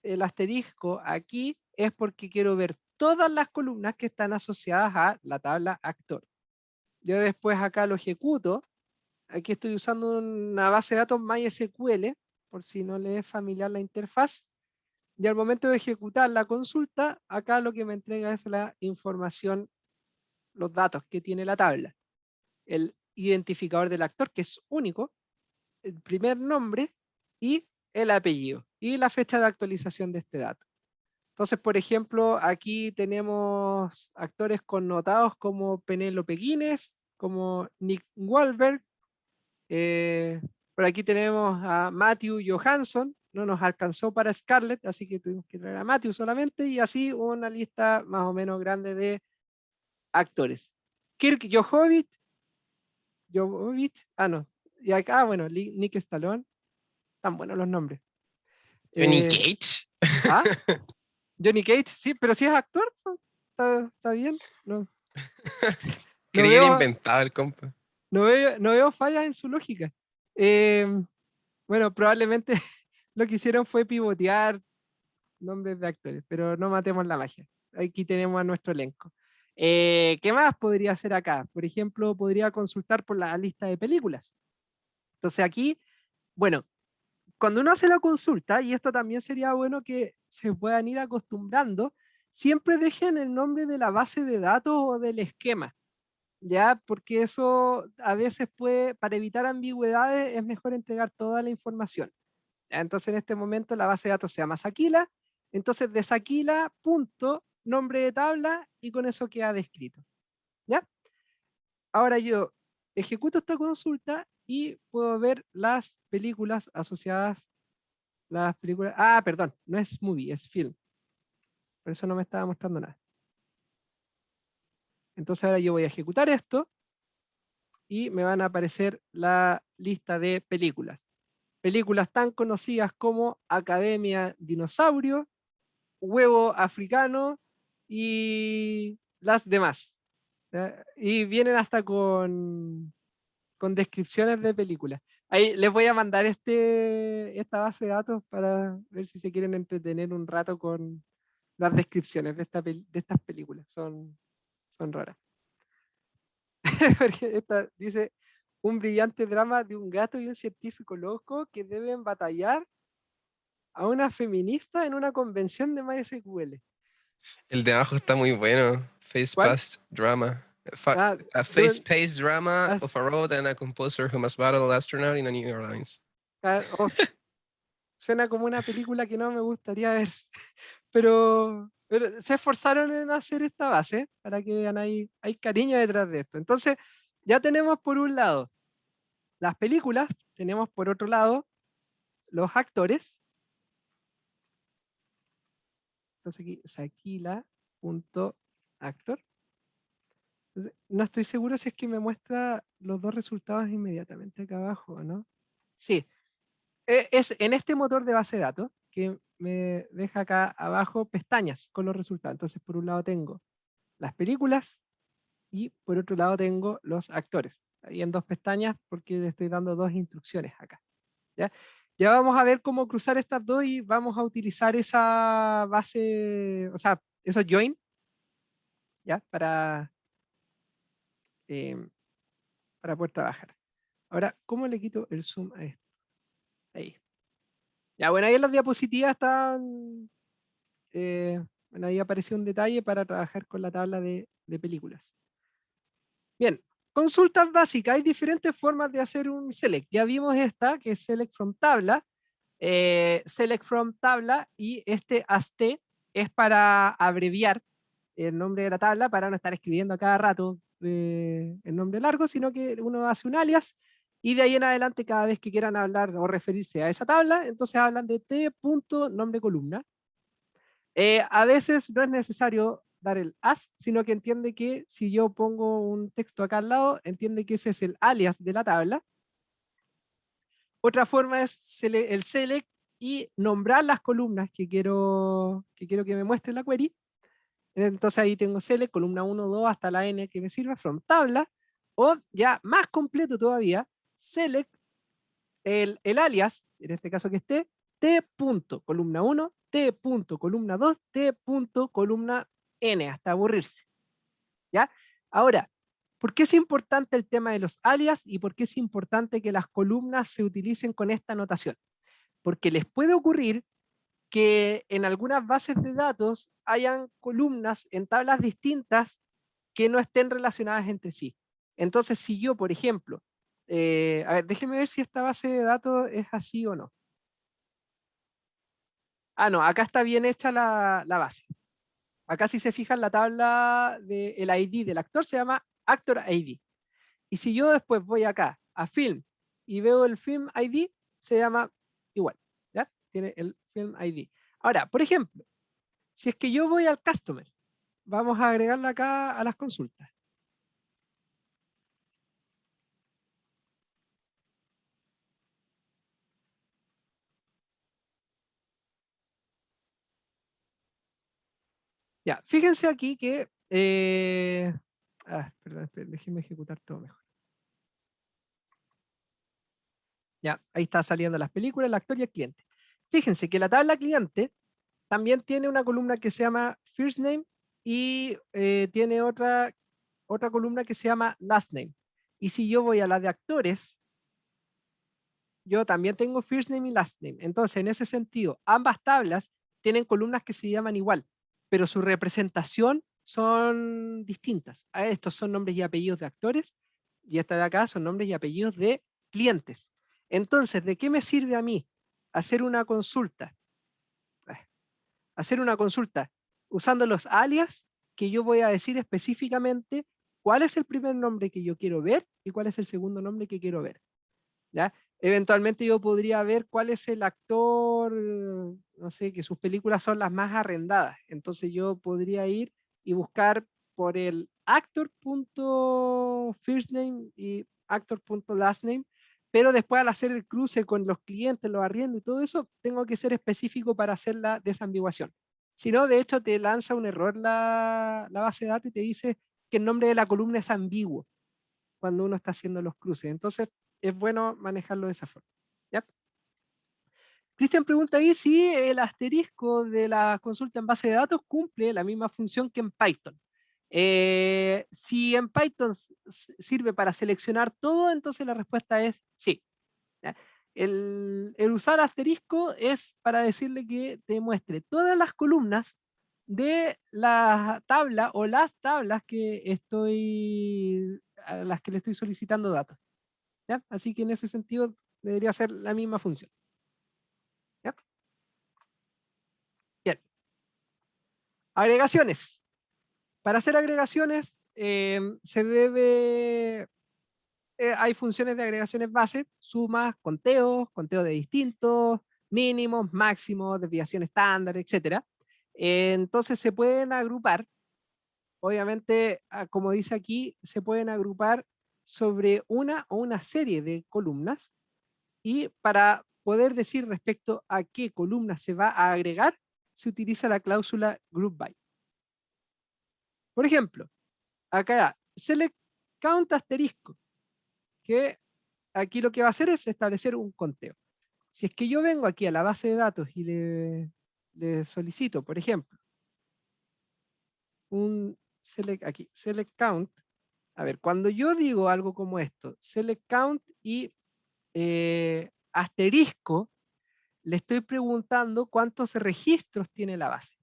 [SPEAKER 1] el asterisco aquí, es porque quiero ver todas las columnas que están asociadas a la tabla actor. Yo después acá lo ejecuto. Aquí estoy usando una base de datos MySQL, por si no le es familiar la interfaz. Y al momento de ejecutar la consulta, acá lo que me entrega es la información, los datos que tiene la tabla. El identificador del actor, que es único, el primer nombre y el apellido, y la fecha de actualización de este dato. Entonces, por ejemplo, aquí tenemos actores connotados como Penélope Guinness, como Nick Wahlberg. Por aquí tenemos a Matthew Johansson, no nos alcanzó para Scarlett, así que tuvimos que traer a Matthew solamente, y así una lista más o menos grande de actores. Kirk Jovovich, no, y acá, bueno, Nick Stallone, tan buenos los nombres.
[SPEAKER 3] Johnny
[SPEAKER 1] Eh,
[SPEAKER 3] Cage.
[SPEAKER 1] ¿Ah? Johnny Cage, sí, pero si es actor, ¿no? Está bien, no, no
[SPEAKER 3] Creí que era
[SPEAKER 1] veo,
[SPEAKER 3] inventado el compa.
[SPEAKER 1] no veo fallas en su lógica. Eh, bueno, probablemente lo que hicieron fue pivotear nombres de actores, pero no matemos la magia. Aquí tenemos a nuestro elenco. ¿Qué más podría hacer acá? Por ejemplo, podría consultar por la lista de películas. Entonces aquí, bueno, cuando uno hace la consulta, y esto también sería bueno que se puedan ir acostumbrando, siempre dejen el nombre de la base de datos o del esquema, ¿ya? Porque eso a veces puede, para evitar ambigüedades, es mejor entregar toda la información. ¿Ya? Entonces en este momento la base de datos se llama Saquila, entonces de Saquila, punto, nombre de tabla, y con eso queda descrito. ¿Ya? Ahora yo ejecuto esta consulta y puedo ver las películas asociadas, perdón, no es movie, es film. Por eso no me estaba mostrando nada. Entonces ahora yo voy a ejecutar esto y me van a aparecer la lista de películas. Películas tan conocidas como Academia Dinosaurio, Huevo Africano y las demás. ¿Ya? Y vienen hasta con descripciones de películas. Ahí les voy a mandar esta base de datos para ver si se quieren entretener un rato con las descripciones de estas películas. Son raras. Porque esta dice, un brillante drama de un gato y un científico loco que deben batallar a una feminista en una convención de MySQL.
[SPEAKER 3] El de abajo está muy bueno.
[SPEAKER 1] ¿Cuál?
[SPEAKER 3] Face-paced drama.
[SPEAKER 1] Ah,
[SPEAKER 3] A
[SPEAKER 1] duel-
[SPEAKER 3] face-paced drama
[SPEAKER 1] as-
[SPEAKER 3] of a robot and a composer who must battle an astronaut in a New Airlines.
[SPEAKER 1] oh, suena como una película que no me gustaría ver, pero se esforzaron en hacer esta base para que vean, hay cariño detrás de esto. Entonces, ya tenemos por un lado las películas, tenemos por otro lado los actores. Entonces aquí, Saquila.actor. No estoy seguro si es que me muestra los dos resultados inmediatamente acá abajo, ¿no? Sí, es en este motor de base de datos que me deja acá abajo pestañas con los resultados. Entonces, por un lado tengo las películas y por otro lado tengo los actores. Ahí en dos pestañas porque le estoy dando dos instrucciones acá. ¿Ya? Ya vamos a ver cómo cruzar estas dos y vamos a utilizar esa base, o sea, esos join, ¿ya? Eh, para poder trabajar. Ahora, ¿cómo le quito el zoom a esto? Ahí. Ya, bueno, ahí en las diapositivas están, bueno, ahí apareció un detalle para trabajar con la tabla de películas. Bien, consultas básicas. Hay diferentes formas de hacer un select. Ya vimos esta, que es select from tabla. Select from tabla y este AST es para abreviar el nombre de la tabla para no estar escribiendo a cada rato el nombre largo, sino que uno hace un alias y de ahí en adelante cada vez que quieran hablar o referirse a esa tabla, entonces hablan de t. nombre columna. A veces no es necesario dar el as, sino que entiende que si yo pongo un texto acá al lado, entiende que ese es el alias de la tabla. Otra forma es el select y nombrar las columnas que quiero que me muestre la query. Entonces ahí tengo select, columna 1, 2 hasta la n que me sirva, from tabla, o ya más completo todavía, select el alias, en este caso que esté, t. columna 1, t. columna 2, t. columna n, hasta aburrirse. ¿Ya? Ahora, ¿por qué es importante el tema de los alias y por qué es importante que las columnas se utilicen con esta notación? Porque les puede ocurrir que en algunas bases de datos hayan columnas en tablas distintas que no estén relacionadas entre sí. Entonces, si yo, por ejemplo, a ver, déjenme ver si esta base de datos es así o no. Ah, no, acá está bien hecha la base. Acá si se fijan la tabla del ID del actor se llama Actor ID. Y si yo después voy acá a Film y veo el Film ID, se llama igual, ¿ya? Tiene el Film ID. Ahora, por ejemplo, si es que yo voy al Customer, vamos a agregarla acá a las consultas. Ya, fíjense aquí que... perdón, esperen, déjenme ejecutar todo mejor. Ya, ahí está saliendo las películas, el actor y el cliente. Fíjense que la tabla cliente también tiene una columna que se llama First Name y tiene otra columna que se llama Last Name. Y si yo voy a la de actores, yo también tengo First Name y Last Name. Entonces, en ese sentido, ambas tablas tienen columnas que se llaman igual, pero su representación son distintas. Estos son nombres y apellidos de actores y esta de acá son nombres y apellidos de clientes. Entonces, ¿de qué me sirve a mí hacer una consulta? Hacer una consulta usando los alias que yo voy a decir específicamente cuál es el primer nombre que yo quiero ver y cuál es el segundo nombre que quiero ver. ¿Ya? Eventualmente yo podría ver cuál es el actor, no sé, que sus películas son las más arrendadas. Entonces yo podría ir y buscar por el actor.firstname y actor.lastname, pero después al hacer el cruce con los clientes, los arriendos y todo eso, tengo que ser específico para hacer la desambiguación. Si no, de hecho, te lanza un error la base de datos y te dice que el nombre de la columna es ambiguo cuando uno está haciendo los cruces. Entonces, es bueno manejarlo de esa forma. ¿Ya? Cristian pregunta ahí si el asterisco de la consulta en base de datos cumple la misma función que en Python. Si en Python sirve para seleccionar todo, entonces la respuesta es sí. ¿Ya? El usar asterisco es para decirle que te muestre todas las columnas de la tabla o las tablas a las que le estoy solicitando datos. ¿Ya? Así que en ese sentido debería ser la misma función. ¿Ya? Bien. Agregaciones. Para hacer agregaciones hay funciones de agregaciones base, sumas, conteos de distintos, mínimos, máximos, desviación estándar, etc. Entonces se pueden agrupar, obviamente, como dice aquí, se pueden agrupar sobre una o una serie de columnas y para poder decir respecto a qué columna se va a agregar, se utiliza la cláusula group by. Por ejemplo, acá select count asterisco, que aquí lo que va a hacer es establecer un conteo. Si es que yo vengo aquí a la base de datos y le solicito, por ejemplo, un select count, a ver, cuando yo digo algo como esto, select count y asterisco, le estoy preguntando cuántos registros tiene la base.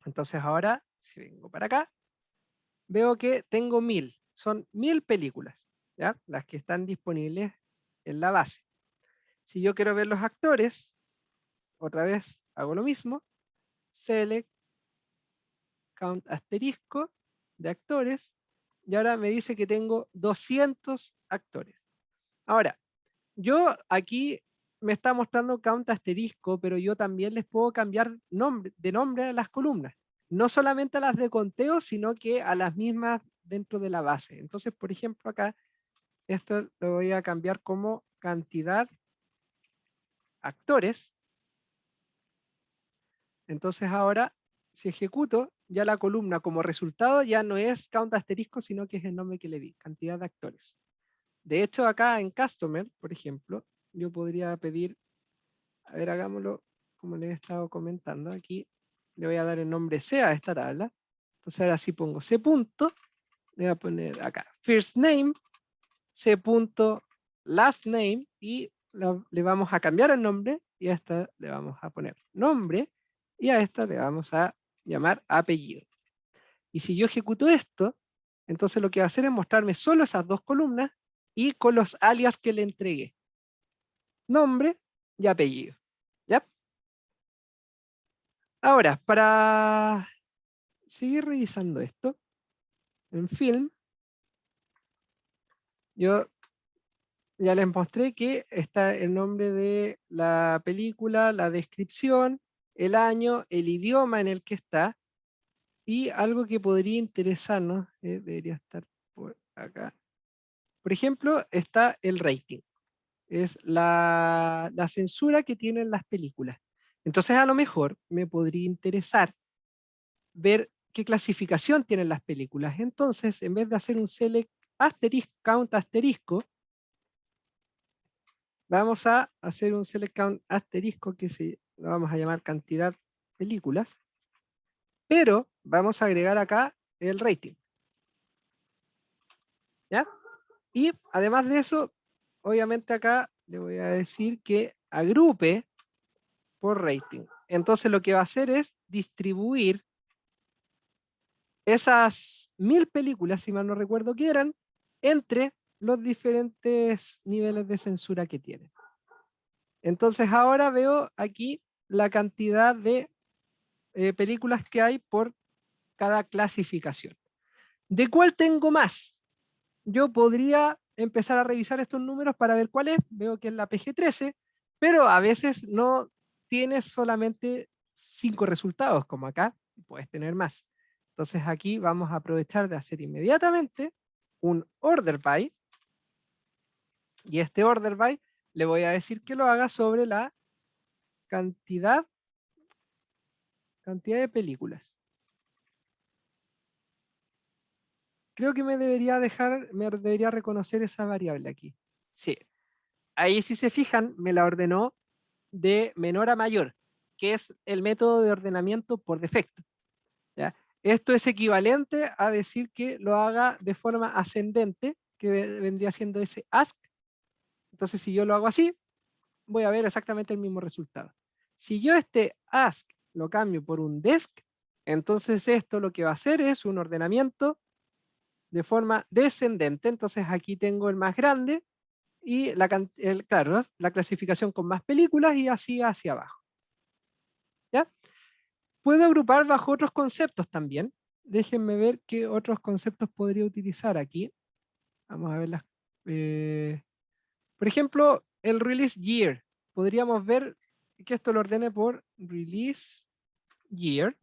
[SPEAKER 1] Entonces ahora, si vengo para acá, veo que tengo 1000. Son 1000 películas, ¿ya? Las que están disponibles en la base. Si yo quiero ver los actores, otra vez hago lo mismo. Select count asterisco de actores y ahora me dice que tengo 200 actores. Ahora, yo aquí me está mostrando count asterisco, pero yo también les puedo cambiar de nombre a las columnas. No solamente a las de conteo, sino que a las mismas dentro de la base. Entonces, por ejemplo, acá, esto lo voy a cambiar como cantidad actores. Entonces ahora, si ejecuto, ya la columna como resultado ya no es count asterisco, sino que es el nombre que le di, cantidad de actores. De hecho, acá en Customer, por ejemplo, yo podría pedir, a ver, hagámoslo como les he estado comentando aquí, le voy a dar el nombre C a esta tabla. Entonces ahora sí pongo C punto, le voy a poner acá first name, C punto last name, y le vamos a cambiar el nombre, y a esta le vamos a poner nombre, y a esta le vamos a llamar apellido. Y si yo ejecuto esto, entonces lo que va a hacer es mostrarme solo esas dos columnas y con los alias que le entregué. Nombre y apellido. ¿Ya? Ahora, para seguir revisando esto, en Film, yo ya les mostré que está el nombre de la película, la descripción, el año, el idioma en el que está, y algo que podría interesarnos, debería estar por acá. Por ejemplo, está el rating. Es la censura que tienen las películas. Entonces a lo mejor me podría interesar ver qué clasificación tienen las películas. Entonces, en vez de hacer un select asterisco, count asterisco, vamos a hacer un select count asterisco que lo vamos a llamar cantidad películas, pero vamos a agregar acá el rating. ¿Ya? Y además de eso, obviamente acá le voy a decir que agrupe por rating. Entonces lo que va a hacer es distribuir esas 1000 películas, si mal no recuerdo que eran, entre los diferentes niveles de censura que tienen. Entonces ahora veo aquí la cantidad de películas que hay por cada clasificación. ¿De cuál tengo más? Yo podría empezar a revisar estos números para ver cuál es. Veo que es la PG-13, pero a veces no tienes solamente 5 resultados, como acá, puedes tener más. Entonces aquí vamos a aprovechar de hacer inmediatamente un order by, y este order by le voy a decir que lo haga sobre la cantidad de películas. Creo que me debería reconocer esa variable aquí. Sí, ahí si se fijan me la ordenó de menor a mayor, que es el método de ordenamiento por defecto. ¿Ya? Esto es equivalente a decir que lo haga de forma ascendente, que vendría siendo ese ask. Entonces, si yo lo hago así, voy a ver exactamente el mismo resultado. Si yo este ask lo cambio por un desc, entonces esto lo que va a hacer es un ordenamiento de forma descendente. Entonces aquí tengo el más grande y claro, la clasificación con más películas y así hacia abajo. ¿Ya? Puedo agrupar bajo otros conceptos también. Déjenme ver qué otros conceptos podría utilizar aquí. Vamos a ver por ejemplo, el release year. Podríamos ver que esto lo ordene por release year.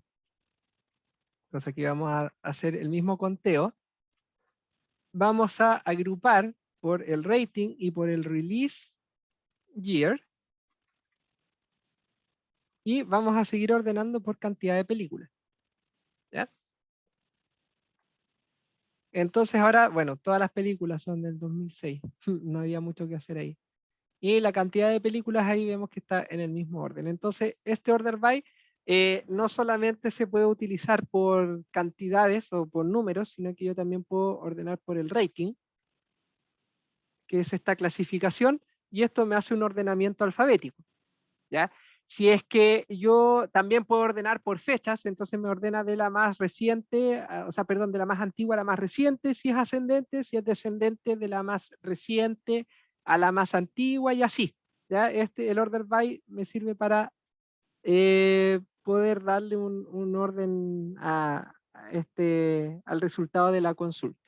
[SPEAKER 1] Entonces aquí vamos a hacer el mismo conteo. Vamos a agrupar por el rating y por el release year. Y vamos a seguir ordenando por cantidad de películas. ¿Ya? Entonces ahora, bueno, todas las películas son del 2006. No había mucho que hacer ahí. Y la cantidad de películas ahí vemos que está en el mismo orden. Entonces, este order by no solamente se puede utilizar por cantidades o por números, sino que yo también puedo ordenar por el rating, que es esta clasificación, y esto me hace un ordenamiento alfabético. ¿Ya? Si es que yo también puedo ordenar por fechas, entonces me ordena de la más reciente, o sea, perdón, de la más antigua a la más reciente, si es ascendente, si es descendente, de la más reciente a la más antigua y así. ¿Ya? El order by me sirve para poder darle un orden al resultado de la consulta.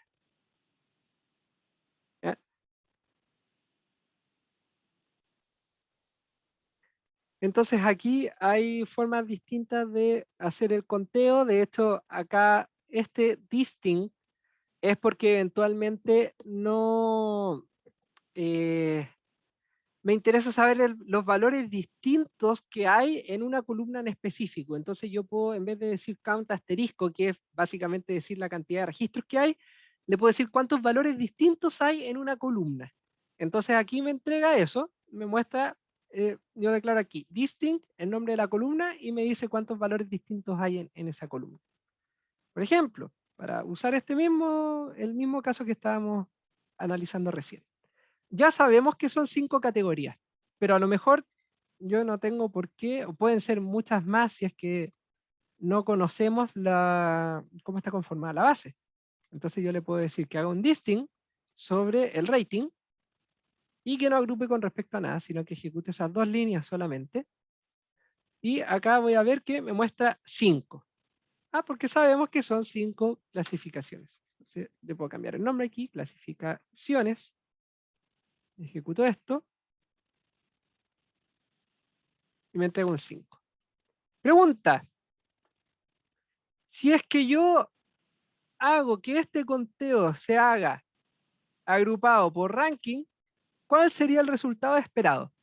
[SPEAKER 1] Entonces aquí hay formas distintas de hacer el conteo. De hecho, acá este distinct es porque eventualmente no... me interesa saber los valores distintos que hay en una columna en específico. Entonces yo puedo, en vez de decir count asterisco, que es básicamente decir la cantidad de registros que hay, le puedo decir cuántos valores distintos hay en una columna. Entonces aquí me entrega eso, me muestra, yo declaro aquí distinct, el nombre de la columna, y me dice cuántos valores distintos hay en esa columna. Por ejemplo, para usar el mismo caso que estábamos analizando recién. Ya sabemos que son 5 categorías, pero a lo mejor yo no tengo por qué, o pueden ser muchas más si es que no conocemos cómo está conformada la base. Entonces yo le puedo decir que haga un distinct sobre el rating y que no agrupe con respecto a nada, sino que ejecute esas 2 líneas solamente. Y acá voy a ver que me muestra 5. Porque sabemos que son 5 clasificaciones. Entonces le puedo cambiar el nombre aquí, clasificaciones. Ejecuto esto y me entrega un 5. Pregunta: si es que yo hago que este conteo se haga agrupado por ranking, ¿cuál sería el resultado esperado?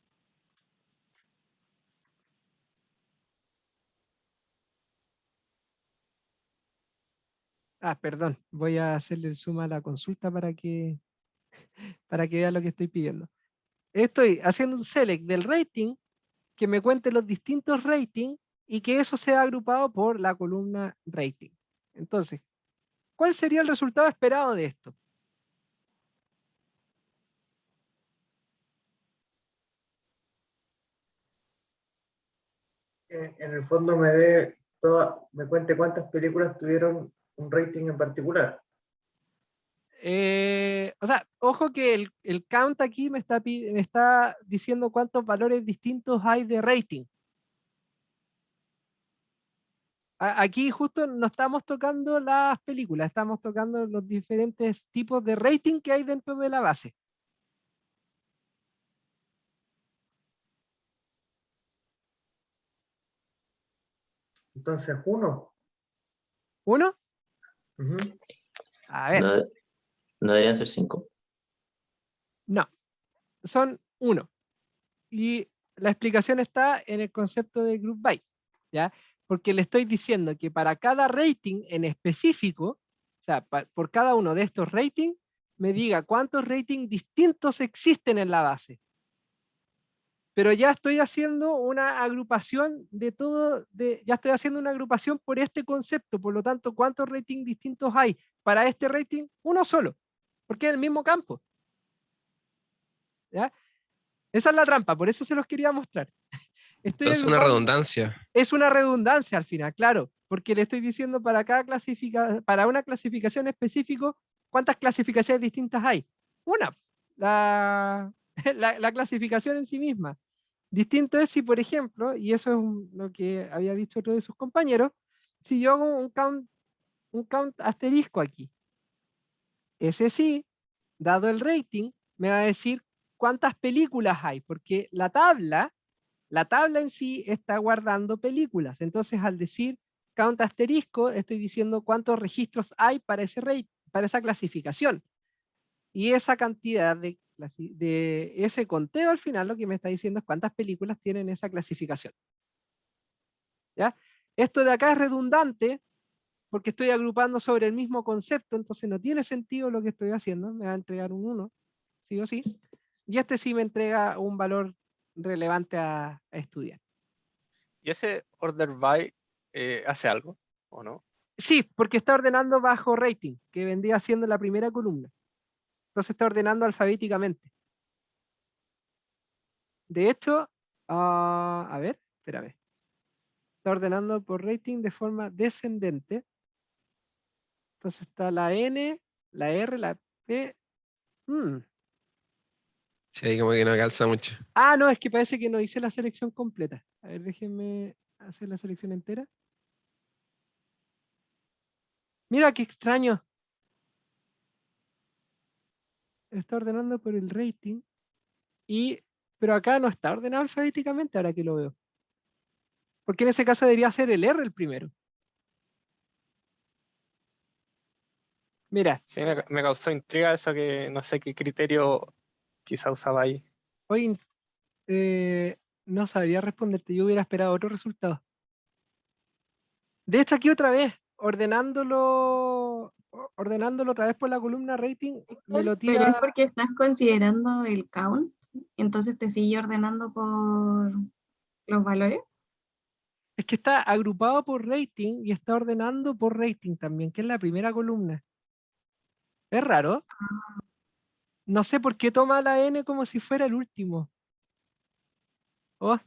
[SPEAKER 1] Perdón, voy a hacerle el zoom a la consulta para que vea lo que estoy pidiendo. Estoy haciendo un select del rating que me cuente los distintos ratings y que eso sea agrupado por la columna rating. Entonces, ¿cuál sería el resultado esperado de esto?
[SPEAKER 2] En el fondo me cuente cuántas películas tuvieron un rating en particular.
[SPEAKER 1] O sea, ojo que el count aquí me está diciendo cuántos valores distintos hay de rating. Aquí justo no estamos tocando las películas, estamos tocando los diferentes tipos de rating que hay dentro de la base.
[SPEAKER 2] Entonces, uno.
[SPEAKER 1] ¿Uno?
[SPEAKER 2] Ujú.
[SPEAKER 1] A ver,
[SPEAKER 5] No, no deberían ser 5.
[SPEAKER 1] no, son uno. Y la explicación está en el concepto de group by, ¿ya? Porque le estoy diciendo que para cada rating en específico, o sea, por cada uno de estos ratings, me diga cuántos ratings distintos existen en la base. Pero ya estoy haciendo una agrupación de todo, ya estoy haciendo una agrupación por este concepto, por lo tanto, ¿cuántos ratings distintos hay para este rating? Uno solo, porque es el mismo campo. ¿Ya? Esa es la trampa, por eso se los quería mostrar. Estoy
[SPEAKER 3] Entonces, una
[SPEAKER 1] agrupando,
[SPEAKER 3] redundancia.
[SPEAKER 1] es una redundancia al final, claro, porque le estoy diciendo para para una clasificación específica, ¿cuántas clasificaciones distintas hay? Una, la, la clasificación en sí misma. Distinto es si, por ejemplo, y eso es lo que había dicho otro de sus compañeros, si yo hago un count asterisco aquí, ese sí, dado el rating, me va a decir cuántas películas hay, porque la tabla en sí está guardando películas. Entonces, al decir count asterisco, estoy diciendo cuántos registros hay para para esa clasificación. Y esa cantidad de ese conteo al final lo que me está diciendo es cuántas películas tienen esa clasificación. ¿Ya? Esto de acá es redundante porque estoy agrupando sobre el mismo concepto, entonces no tiene sentido lo que estoy haciendo, me va a entregar un 1, sí o sí, y este sí me entrega un valor relevante a estudiar.
[SPEAKER 6] ¿Y ese order by hace algo o no?
[SPEAKER 1] Sí, porque está ordenando bajo rating, que vendría siendo la primera columna. Entonces está ordenando alfabéticamente. De hecho, a ver, espérame. Está ordenando por rating de forma descendente. Entonces está la N, la R, la P.
[SPEAKER 3] Sí, ahí como que no calza mucho.
[SPEAKER 1] No, es que parece que no hice la selección completa. A ver, déjenme hacer la selección entera. Mira qué extraño. Está ordenando por el rating. Pero acá no está ordenado alfabéticamente, ahora que lo veo. Porque en ese caso debería ser el R el primero. Mira,
[SPEAKER 6] Sí, me causó intriga eso que no sé qué criterio quizá usaba ahí.
[SPEAKER 1] hoy no sabría responderte, yo hubiera esperado otro resultado. De hecho, aquí otra vez, ordenándolo otra vez por la columna rating, me lo
[SPEAKER 7] Pero es
[SPEAKER 1] tira.
[SPEAKER 7] porque estás considerando el count, entonces te sigue ordenando por los valores.
[SPEAKER 1] Es que está agrupado por rating y está ordenando por rating también, que es la primera columna. Es raro. No sé por qué toma la N como si fuera el último. Oh,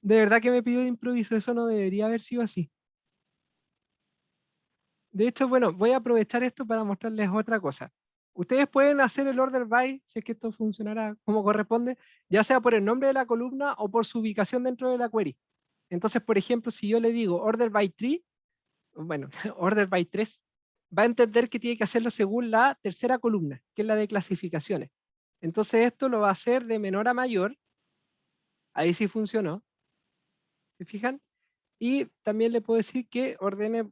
[SPEAKER 1] de verdad que me pidió de improviso, eso no debería haber sido así. De hecho, bueno, voy a aprovechar esto para mostrarles otra cosa. Ustedes pueden hacer el order by, si es que esto funcionará como corresponde, ya sea por el nombre de la columna o por su ubicación dentro de la query. Entonces, por ejemplo, si yo le digo order by 3, bueno, order by 3, va a entender que tiene que hacerlo según la tercera columna, que es la de clasificaciones. Entonces esto lo va a hacer de menor a mayor. Ahí sí funcionó. ¿Se fijan? Y también le puedo decir que ordene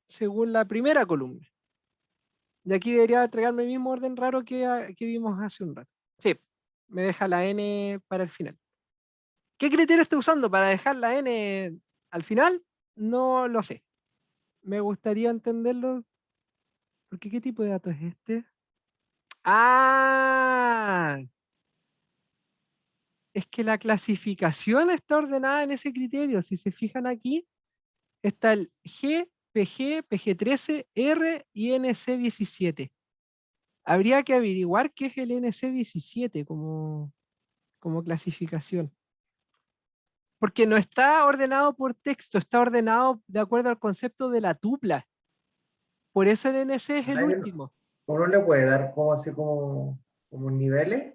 [SPEAKER 1] según la primera columna. Y aquí debería entregarme el mismo orden raro que vimos hace un rato. Sí, me deja la N para el final. ¿Qué criterio estoy usando para dejar la N al final? No lo sé. Me gustaría entenderlo. Porque ¿qué tipo de dato es este? Ah, es que la clasificación está ordenada en ese criterio. Si se fijan aquí, está el G, PG, PG13, R y NC17. Habría que averiguar qué es el NC17 como clasificación. Porque no está ordenado por texto, está ordenado de acuerdo al concepto de la tupla. Por eso el NC es el
[SPEAKER 2] Nadie-
[SPEAKER 1] último.
[SPEAKER 2] Uno le puede dar como así como niveles.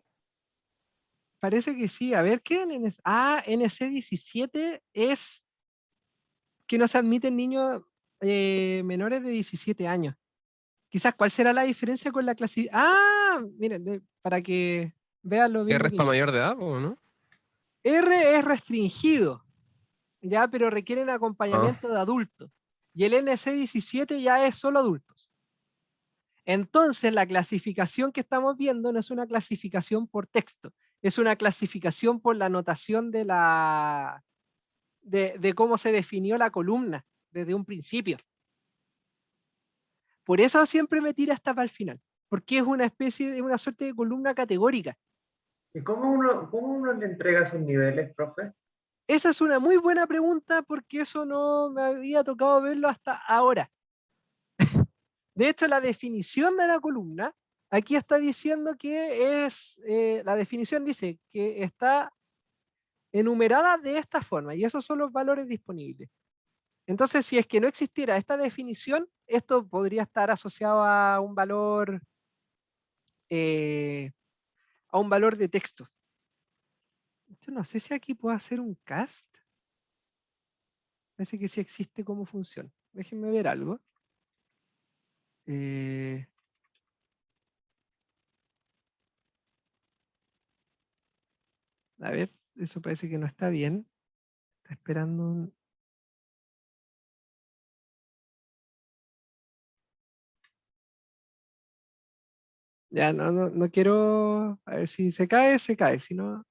[SPEAKER 1] Parece que sí. A ver, ¿qué es NC? Ah, NC17 es que no se admiten niños menores de 17 años. Quizás, ¿cuál será la diferencia con la clasificación? Ah, miren, para que vean lo
[SPEAKER 3] R
[SPEAKER 1] mismo
[SPEAKER 3] es
[SPEAKER 1] que
[SPEAKER 3] para
[SPEAKER 1] yo.
[SPEAKER 3] mayor de edad, ¿o no?
[SPEAKER 1] R es restringido, ya, pero requieren
[SPEAKER 3] Ah,
[SPEAKER 1] acompañamiento de adultos. Y el NC17 ya es solo adultos. Entonces, la clasificación que estamos viendo no es una clasificación por texto, es una clasificación por la notación de cómo se definió la columna desde un principio. Por eso siempre me tira hasta para el final, porque es una especie de una suerte de columna categórica.
[SPEAKER 2] ¿Y cómo uno le entrega sus niveles, profe?
[SPEAKER 1] Esa es una muy buena pregunta porque eso no me había tocado verlo hasta ahora. De hecho, la definición de la columna, aquí está diciendo que la definición dice que está enumerada de esta forma y esos son los valores disponibles. Entonces, si es que no existiera esta definición, esto podría estar asociado eh, a un valor de texto. Yo no sé si aquí puedo hacer un cast. Parece que sí existe como función. Déjenme ver algo. Eh, a ver, eso parece que no está bien. Está esperando un... Ya, no quiero... A ver, si se cae, se cae. Si no...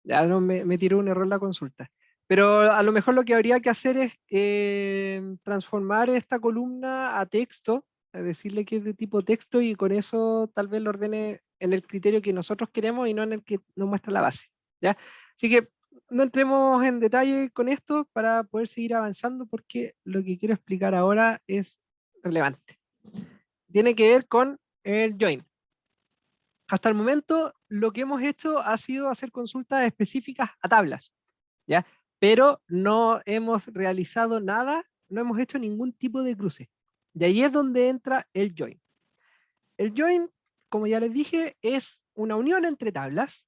[SPEAKER 1] Ya no me tiró un error la consulta. Pero a lo mejor lo que habría que hacer es transformar esta columna a texto, a decirle que es de tipo texto y con eso tal vez lo ordene en el criterio que nosotros queremos y no en el que nos muestra la base. ¿Ya? Así que no entremos en detalle con esto para poder seguir avanzando porque lo que quiero explicar ahora es relevante. Tiene que ver con el join. Hasta el momento lo que hemos hecho ha sido hacer consultas específicas a tablas, ¿ya? Pero no hemos realizado nada, no hemos hecho ningún tipo de cruce. Y ahí es donde entra el join. El join, como ya les dije, es una unión entre tablas.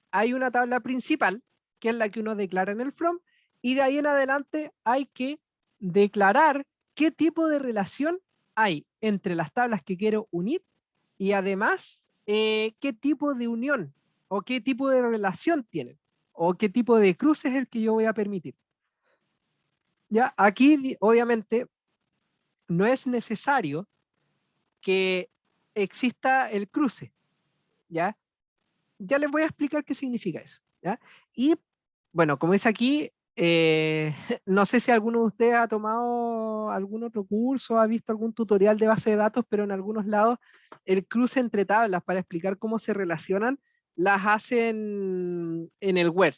[SPEAKER 1] Hay una tabla principal, que es la que uno declara en el from, y de ahí en adelante hay que declarar qué tipo de relación hay entre las tablas que quiero unir y además qué tipo de unión o qué tipo de relación tienen, o qué tipo de cruce es el que yo voy a permitir. Ya, aquí obviamente no es necesario que exista el cruce, ¿ya? Ya les voy a explicar qué significa eso, ¿ya? Y, bueno, como dice aquí, no sé si alguno de ustedes ha tomado algún otro curso, ha visto algún tutorial de base de datos, pero en algunos lados el cruce entre tablas para explicar cómo se relacionan, las hacen en el web.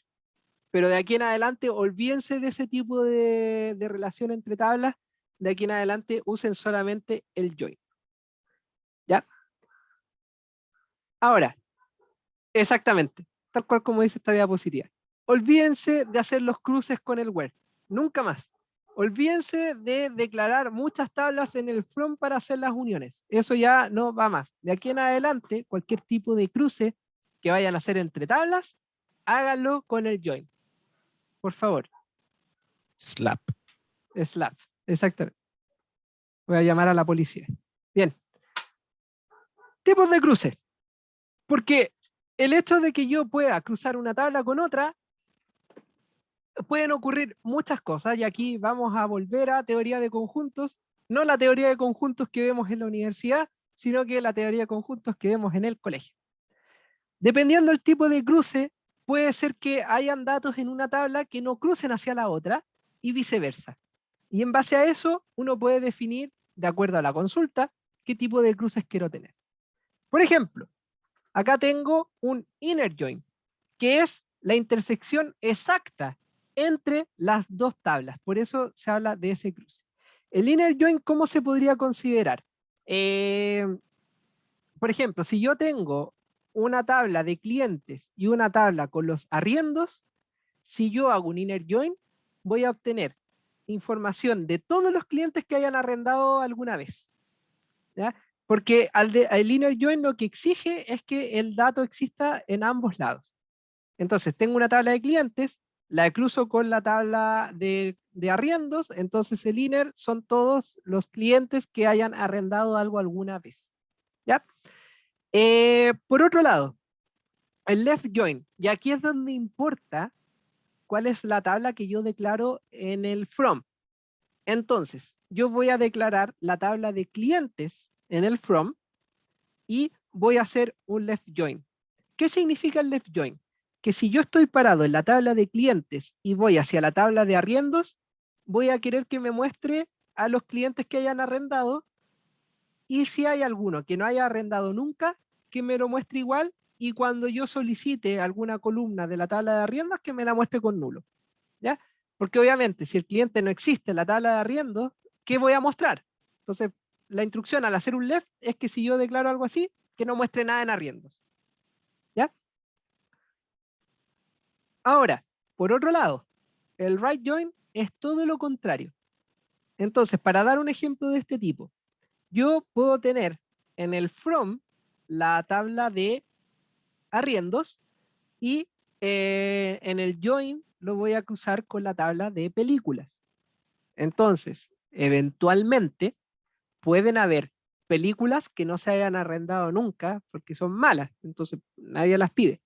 [SPEAKER 1] Pero de aquí en adelante, olvídense de ese tipo de relación entre tablas, de aquí en adelante usen solamente el join. ¿Ya? Ahora, exactamente, tal cual como dice esta diapositiva. Olvídense de hacer los cruces con el where, nunca más. Olvídense de declarar muchas tablas en el from para hacer las uniones. Eso ya no va más. De aquí en adelante, cualquier tipo de cruce que vayan a hacer entre tablas, háganlo con el join. Por favor.
[SPEAKER 3] Slap.
[SPEAKER 1] Slap, exactamente. Voy a llamar a la policía. Bien. Tipos de cruce. Porque el hecho de que yo pueda cruzar una tabla con otra, pueden ocurrir muchas cosas, y aquí vamos a volver a teoría de conjuntos, no la teoría de conjuntos que vemos en la universidad, sino que la teoría de conjuntos que vemos en el colegio. Dependiendo del tipo de cruce, puede ser que hayan datos en una tabla que no crucen hacia la otra y viceversa. Y en base a eso, uno puede definir, de acuerdo a la consulta, qué tipo de cruces quiero tener. Por ejemplo, acá tengo un inner join, que es la intersección exacta entre las dos tablas. Por eso se habla de ese cruce. El inner join, ¿cómo se podría considerar? Por ejemplo, si yo tengo una tabla de clientes y una tabla con los arriendos, si yo hago un inner join, voy a obtener información de todos los clientes que hayan arrendado alguna vez. ¿Ya? Porque el inner join lo que exige es que el dato exista en ambos lados. Entonces, tengo una tabla de clientes, la cruzo con la tabla de arriendos, entonces el inner son todos los clientes que hayan arrendado algo alguna vez. ¿Ya? Por otro lado, el left join, y aquí es donde importa cuál es la tabla que yo declaro en el from. Entonces, yo voy a declarar la tabla de clientes en el from y voy a hacer un left join. ¿Qué significa el left join? Que si yo estoy parado en la tabla de clientes y voy hacia la tabla de arriendos, voy a querer que me muestre a los clientes que hayan arrendado, y si hay alguno que no haya arrendado nunca, que me lo muestre igual, y cuando yo solicite alguna columna de la tabla de arriendos, que me la muestre con nulo. ¿Ya? Porque obviamente si el cliente no existe en la tabla de arriendos, ¿qué voy a mostrar? Entonces, la instrucción al hacer un left es que si yo declaro algo así, que no muestre nada en arriendos. ¿Ya? Ahora, por otro lado, el right join es todo lo contrario. Entonces, para dar un ejemplo de este tipo, yo puedo tener en el from la tabla de arriendos y en el join lo voy a cruzar con la tabla de películas. Entonces, eventualmente pueden haber películas que no se hayan arrendado nunca porque son malas, entonces nadie las pide.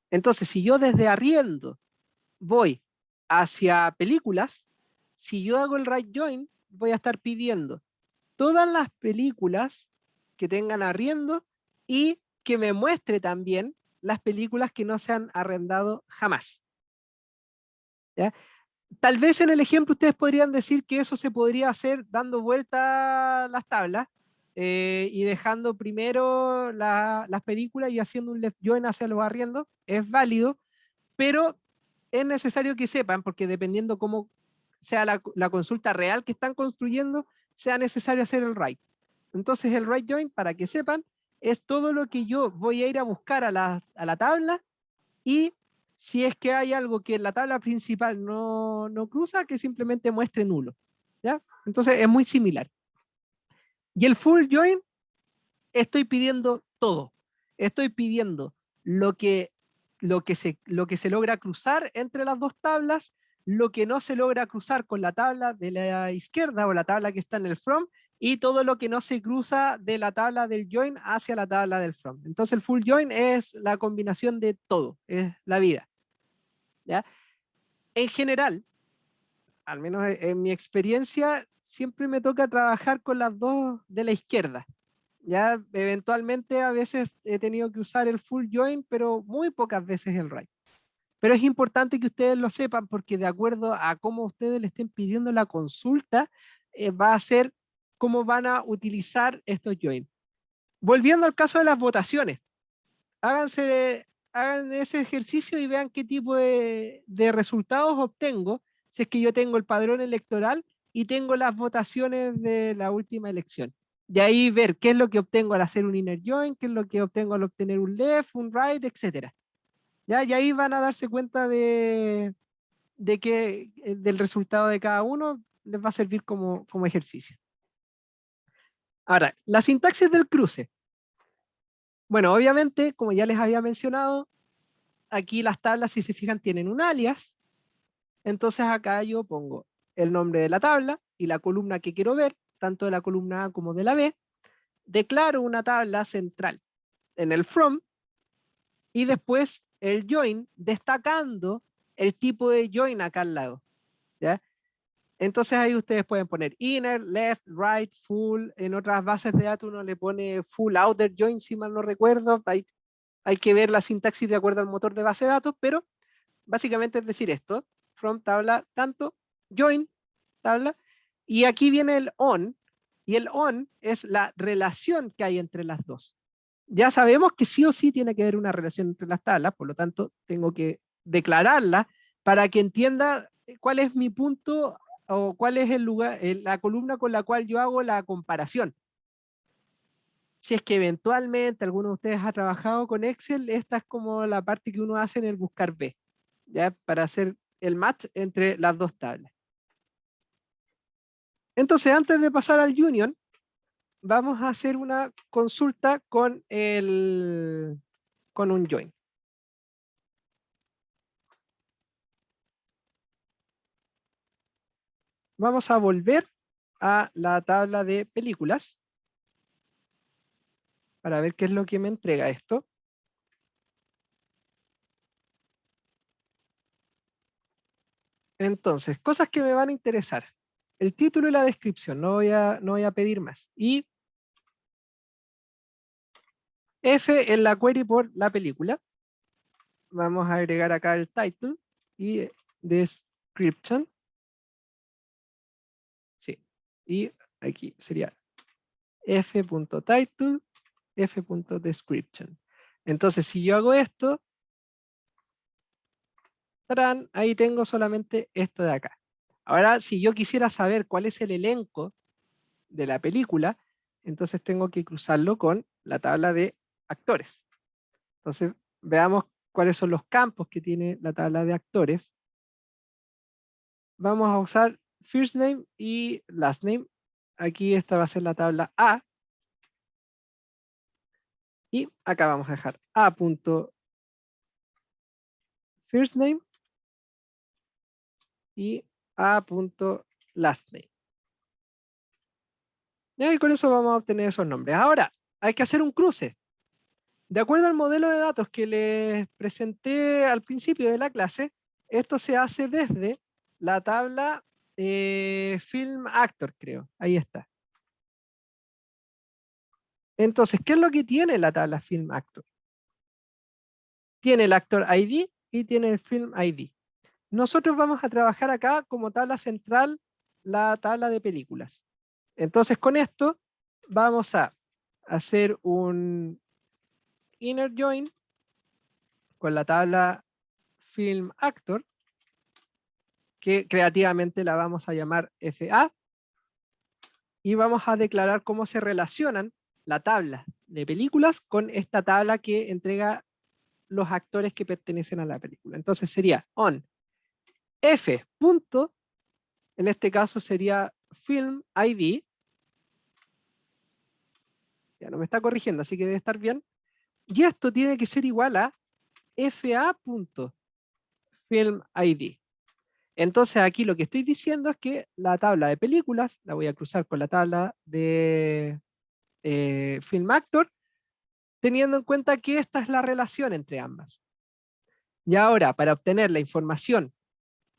[SPEAKER 1] Entonces, si yo desde arriendo voy hacia películas, si yo hago el right join, voy a estar pidiendo todas las películas que tengan arriendo y que me muestre también las películas que no se han arrendado jamás. ¿Ya? Tal vez en el ejemplo ustedes podrían decir que eso se podría hacer dando vuelta las tablas y dejando primero las películas y haciendo un left join hacia los arriendos. Es válido, pero es necesario que sepan, porque dependiendo cómo sea la consulta real que están construyendo, sea necesario hacer el right. Entonces el right join, para que sepan, es todo lo que yo voy a ir a buscar a la tabla, y si es que hay algo que en la tabla principal no cruza, que simplemente muestre nulo. ¿Ya? Entonces es muy similar. Y el full join, estoy pidiendo todo. Estoy pidiendo lo que se logra cruzar entre las dos tablas, lo que no se logra cruzar con la tabla de la izquierda o la tabla que está en el from, y todo lo que no se cruza de la tabla del join hacia la tabla del from. Entonces el full join es la combinación de todo, es la vida. ¿Ya? En general, al menos en mi experiencia, siempre me toca trabajar con las dos de la izquierda. Ya eventualmente a veces he tenido que usar el full join, pero muy pocas veces el right. Pero es importante que ustedes lo sepan porque de acuerdo a cómo ustedes le estén pidiendo la consulta, va a ser cómo van a utilizar estos join. Volviendo al caso de las votaciones, hagan ese ejercicio y vean qué tipo de resultados obtengo si es que yo tengo el padrón electoral y tengo las votaciones de la última elección. Y ahí ver qué es lo que obtengo al hacer un inner join, qué es lo que obtengo al obtener un left, un right, etc. ¿Ya? Y ahí van a darse cuenta del resultado de cada uno, les va a servir como ejercicio. Ahora, la sintaxis del cruce. Bueno, obviamente, como ya les había mencionado, aquí las tablas, si se fijan, tienen un alias. Entonces acá yo pongo el nombre de la tabla y la columna que quiero ver, tanto de la columna A como de la B. Declaro una tabla central en el from y después el join destacando el tipo de join acá al lado. ¿Ya? Entonces ahí ustedes pueden poner inner, left, right, full. En otras bases de datos uno le pone full outer join, si mal no recuerdo. Hay que ver la sintaxis de acuerdo al motor de base de datos, pero básicamente es decir esto, from tabla tanto, join tabla, y aquí viene el on, y el on es la relación que hay entre las dos. Ya sabemos que sí o sí tiene que haber una relación entre las tablas, por lo tanto tengo que declararla para que entienda cuál es mi punto o cuál es el lugar, la columna con la cual yo hago la comparación. Si es que eventualmente alguno de ustedes ha trabajado con Excel, esta es como la parte que uno hace en el buscar B, ¿ya? Para hacer el match entre las dos tablas. Entonces, antes de pasar al union, vamos a hacer una consulta con un join. Vamos a volver a la tabla de películas para ver qué es lo que me entrega esto. Entonces, cosas que me van a interesar. El título y la descripción, no voy a pedir más. Y F en la query por la película. Vamos a agregar acá el title y description. Sí. Y aquí sería f.title, f.description. Entonces, si yo hago esto, ¡tarán! Ahí tengo solamente esto de acá. Ahora, si yo quisiera saber cuál es el elenco de la película, entonces tengo que cruzarlo con la tabla de actores. Entonces, veamos cuáles son los campos que tiene la tabla de actores. Vamos a usar first name y last name. Aquí esta va a ser la tabla A. Y acá vamos a dejar A.first name y A.last name. Y con eso vamos a obtener esos nombres. Ahora, hay que hacer un cruce. De acuerdo al modelo de datos que les presenté al principio de la clase, esto se hace desde la tabla Film Actor, creo. Ahí está. Entonces, ¿qué es lo que tiene la tabla Film Actor? Tiene el Actor ID y tiene el Film ID. Nosotros vamos a trabajar acá como tabla central la tabla de películas. Entonces, con esto vamos a hacer un inner join con la tabla Film Actor, que creativamente la vamos a llamar FA, y vamos a declarar cómo se relacionan la tabla de películas con esta tabla que entrega los actores que pertenecen a la película. Entonces sería on F. Punto, en este caso sería Film ID, ya no me está corrigiendo, así que debe estar bien, y esto tiene que ser igual a FA. Film ID. Entonces aquí lo que estoy diciendo es que la tabla de películas la voy a cruzar con la tabla de Film Actor, teniendo en cuenta que esta es la relación entre ambas. Y ahora, para obtener la información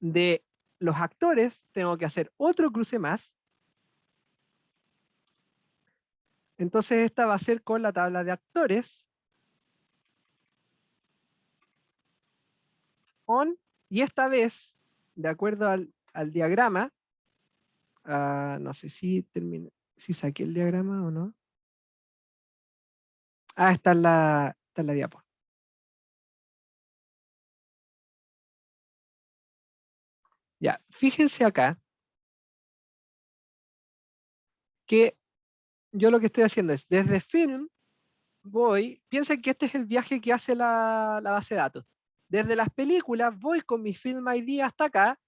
[SPEAKER 1] de los actores, tengo que hacer otro cruce más. Entonces esta va a ser con la tabla de actores. On, y esta vez, de acuerdo al diagrama, no sé si terminé, si saqué el diagrama o no. Está en la diapo. Ya, fíjense acá que yo lo que estoy haciendo es, desde Film, piensen que este es el viaje que hace la base de datos. Desde las películas voy con mi Film ID hasta acá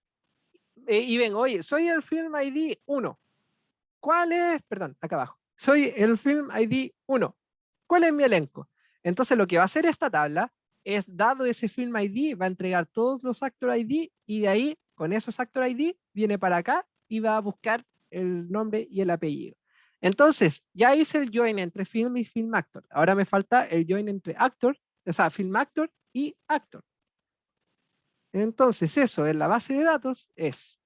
[SPEAKER 1] y vengo, oye, soy el Film ID 1. ¿Cuál es? Perdón, acá abajo. Soy el Film ID 1. ¿Cuál es mi elenco? Entonces lo que va a hacer esta tabla es, dado ese Film ID, va a entregar todos los Actor ID y de ahí, con esos Actor ID, viene para acá y va a buscar el nombre y el apellido. Entonces, ya hice el join entre Film y Film Actor. Ahora me falta el join entre Actor, o sea, Film Actor y Actor. Entonces, eso en la base de datos es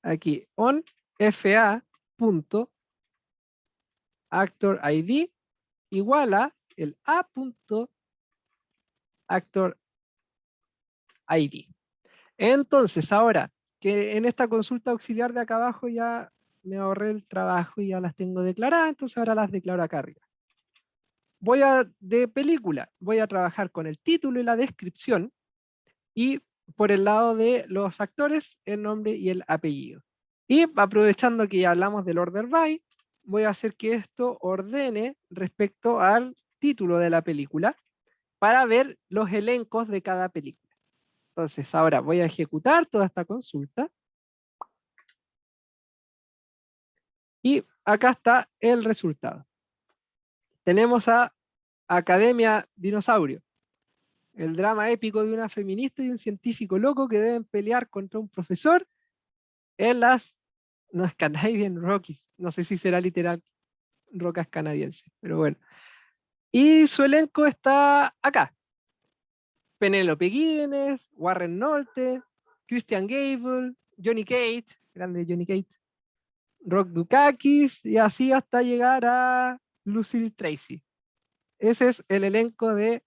[SPEAKER 1] aquí on fa.actor ID igual a el a.actor ID. Entonces, ahora que en esta consulta auxiliar de acá abajo ya me ahorré el trabajo y ya las tengo declaradas, entonces ahora las declaro acá arriba. De película, voy a trabajar con el título y la descripción, y por el lado de los actores, el nombre y el apellido. Y aprovechando que ya hablamos del order by, voy a hacer que esto ordene respecto al título de la película para ver los elencos de cada película. Entonces ahora voy a ejecutar toda esta consulta. Y acá está el resultado. Tenemos a Academia Dinosaurio, el drama épico de una feminista y un científico loco que deben pelear contra un profesor en las, no es Canadian Rockies, no sé si será literal rocas canadienses, pero bueno. Y su elenco está acá. Penélope Guinness, Warren Nolte, Christian Gable, Johnny Cage, grande Johnny Cage, Rock Dukakis, y así hasta llegar a Lucille Tracy. Ese es el elenco de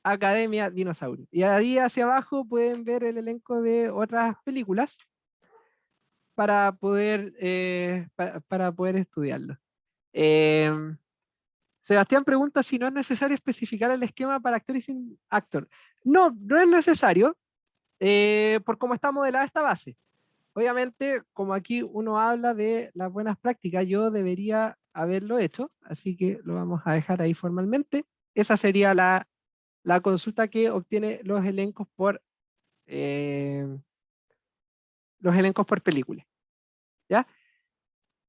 [SPEAKER 1] Academia Dinosaurio. Y ahí hacia abajo pueden ver el elenco de otras películas para poder estudiarlo. Sebastián pregunta si no es necesario especificar el esquema para actor y sin actor. No, no es necesario, por cómo está modelada esta base. Obviamente, como aquí uno habla de las buenas prácticas, yo debería haberlo hecho, así que lo vamos a dejar ahí formalmente. Esa sería la consulta que obtiene eh, los elencos por película. ¿Ya?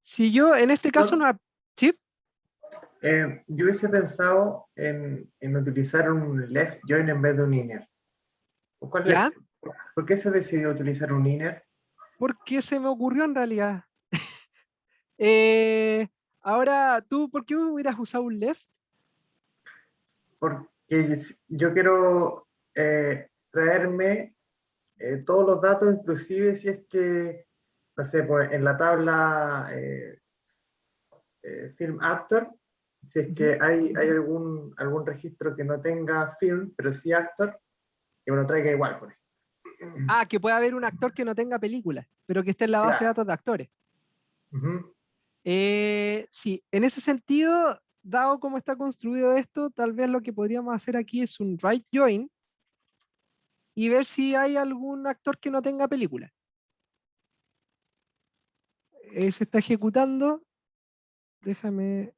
[SPEAKER 1] Si yo en este caso no... ¿Sí?
[SPEAKER 2] Yo hubiese pensado en utilizar un left join en vez de un inner.
[SPEAKER 1] ¿Ya?
[SPEAKER 2] ¿Por qué se decidió utilizar un inner?
[SPEAKER 1] Porque se me ocurrió en realidad. Ahora, ¿tú por qué hubieras usado un left?
[SPEAKER 2] Porque yo quiero traerme todos los datos, inclusive si es que, no sé, pues en la tabla Film Actor, si es que hay algún registro que no tenga film, pero sí actor, que me lo traiga igual, por ejemplo.
[SPEAKER 1] Ah, que puede haber un actor que no tenga película, pero que esté en la base de datos de actores. Sí, en ese sentido, dado cómo está construido esto, tal vez lo que podríamos hacer aquí es un right join y ver si hay algún actor que no tenga película. Se está ejecutando. Déjame...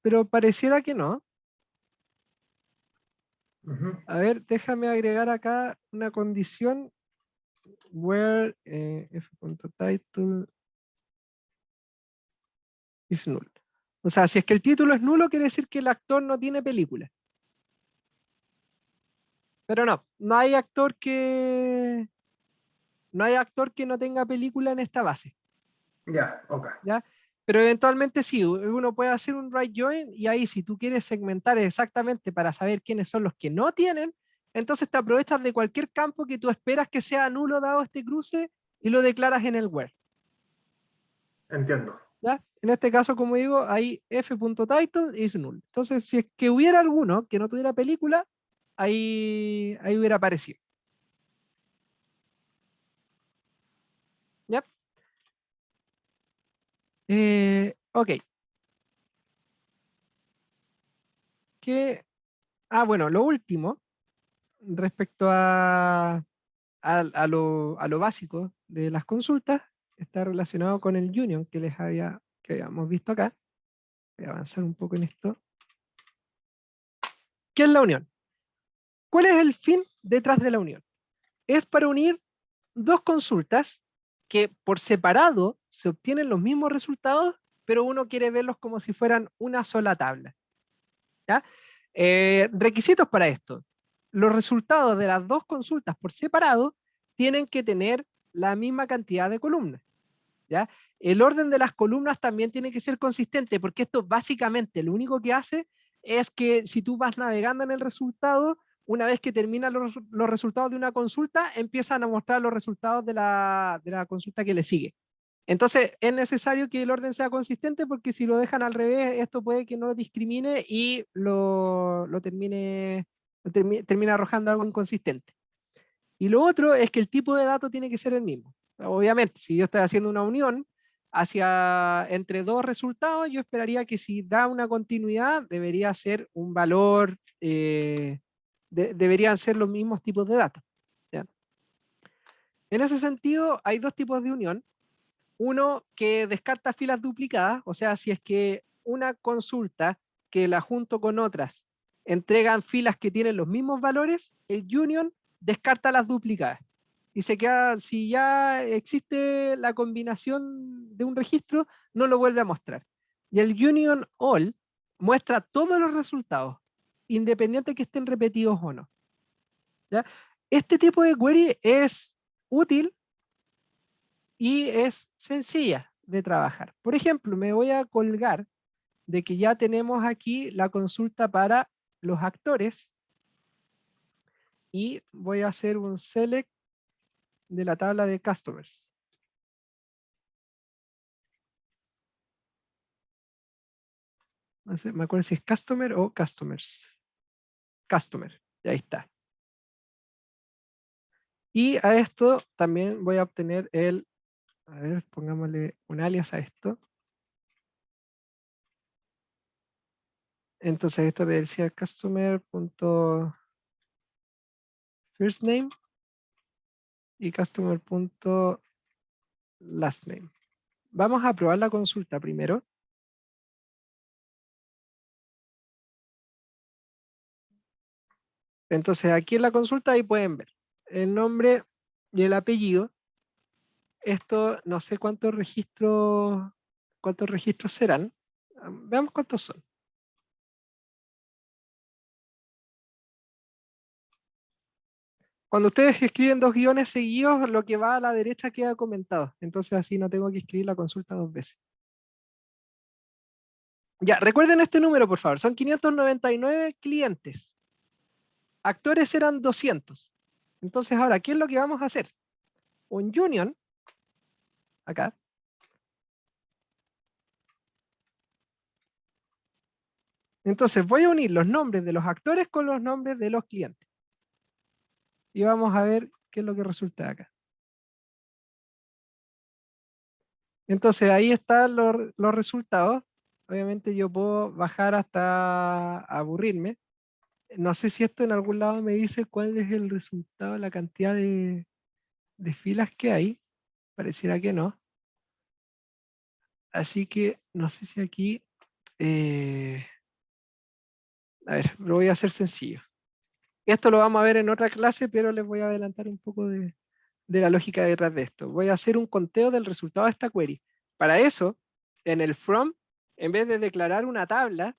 [SPEAKER 1] pero pareciera que no. A ver, déjame agregar acá una condición where f.title is null. O sea, si es que el título es nulo, quiere decir que el actor no tiene película. Pero no hay actor que no tenga película en esta base,
[SPEAKER 2] Ya, ok.
[SPEAKER 1] ¿ya? Pero eventualmente sí, uno puede hacer un right join y ahí si tú quieres segmentar exactamente para saber quiénes son los que no tienen, entonces te aprovechas de cualquier campo que tú esperas que sea nulo dado este cruce y lo declaras en el where.
[SPEAKER 2] Entiendo.
[SPEAKER 1] ¿Ya? En este caso, como digo, ahí f.title is null. Entonces, si es que hubiera alguno que no tuviera película, ahí hubiera aparecido. ¿Ya? Ok. Bueno, lo último, respecto a lo básico de las consultas, está relacionado con el union que habíamos visto acá. Voy a avanzar un poco en esto. ¿Qué es la unión? ¿Cuál es el fin detrás de la unión? Es para unir dos consultas que por separado se obtienen los mismos resultados, pero uno quiere verlos como si fueran una sola tabla. ¿Ya? Requisitos para esto. Los resultados de las dos consultas por separado tienen que tener la misma cantidad de columnas. ¿Ya? El orden de las columnas también tiene que ser consistente, porque esto básicamente lo único que hace es que si tú vas navegando en el resultado, una vez que terminan los resultados de una consulta, empiezan a mostrar los resultados de la consulta que le sigue. Entonces es necesario que el orden sea consistente, porque si lo dejan al revés, esto puede que no lo discrimine y termina arrojando algo inconsistente. Y lo otro es que el tipo de dato tiene que ser el mismo. Obviamente, si yo estoy haciendo una unión entre dos resultados, yo esperaría que si da una continuidad, debería ser un valor, deberían ser los mismos tipos de datos. ¿Ya? En ese sentido, hay dos tipos de unión. Uno que descarta filas duplicadas, o sea, si es que una consulta que la junto con otras entregan filas que tienen los mismos valores, el union descarta las duplicadas. Y se queda, si ya existe la combinación de un registro, no lo vuelve a mostrar. Y el union all muestra todos los resultados, independiente de que estén repetidos o no. ¿Ya? Este tipo de query es útil y es sencilla de trabajar. Por ejemplo, me voy a colgar de que ya tenemos aquí la consulta para los actores y voy a hacer un select de la tabla de customers. No sé, me acuerdo si es customer o customers. Customer, y ahí está. Y a esto también voy a obtener a ver, pongámosle un alias a esto. Entonces esto debe ser customer.firstname y customer.lastname. Vamos a probar la consulta primero. Entonces aquí en la consulta ahí pueden ver el nombre y el apellido. Esto no sé cuántos registros serán. Veamos cuántos son. Cuando ustedes escriben dos guiones seguidos, lo que va a la derecha queda comentado. Entonces así no tengo que escribir la consulta dos veces. Ya, recuerden este número, por favor. Son 599 clientes. Actores eran 200. Entonces ahora, ¿qué es lo que vamos a hacer? Un union, acá. Entonces voy a unir los nombres de los actores con los nombres de los clientes. Y vamos a ver qué es lo que resulta acá. Entonces ahí están los resultados. Obviamente yo puedo bajar hasta aburrirme. No sé si esto en algún lado me dice cuál es el resultado, la cantidad de filas que hay. Pareciera que no. Así que no sé si aquí... a ver, lo voy a hacer sencillo. Esto lo vamos a ver en otra clase, pero les voy a adelantar un poco de la lógica detrás de esto. Voy a hacer un conteo del resultado de esta query. Para eso, en el from, en vez de declarar una tabla,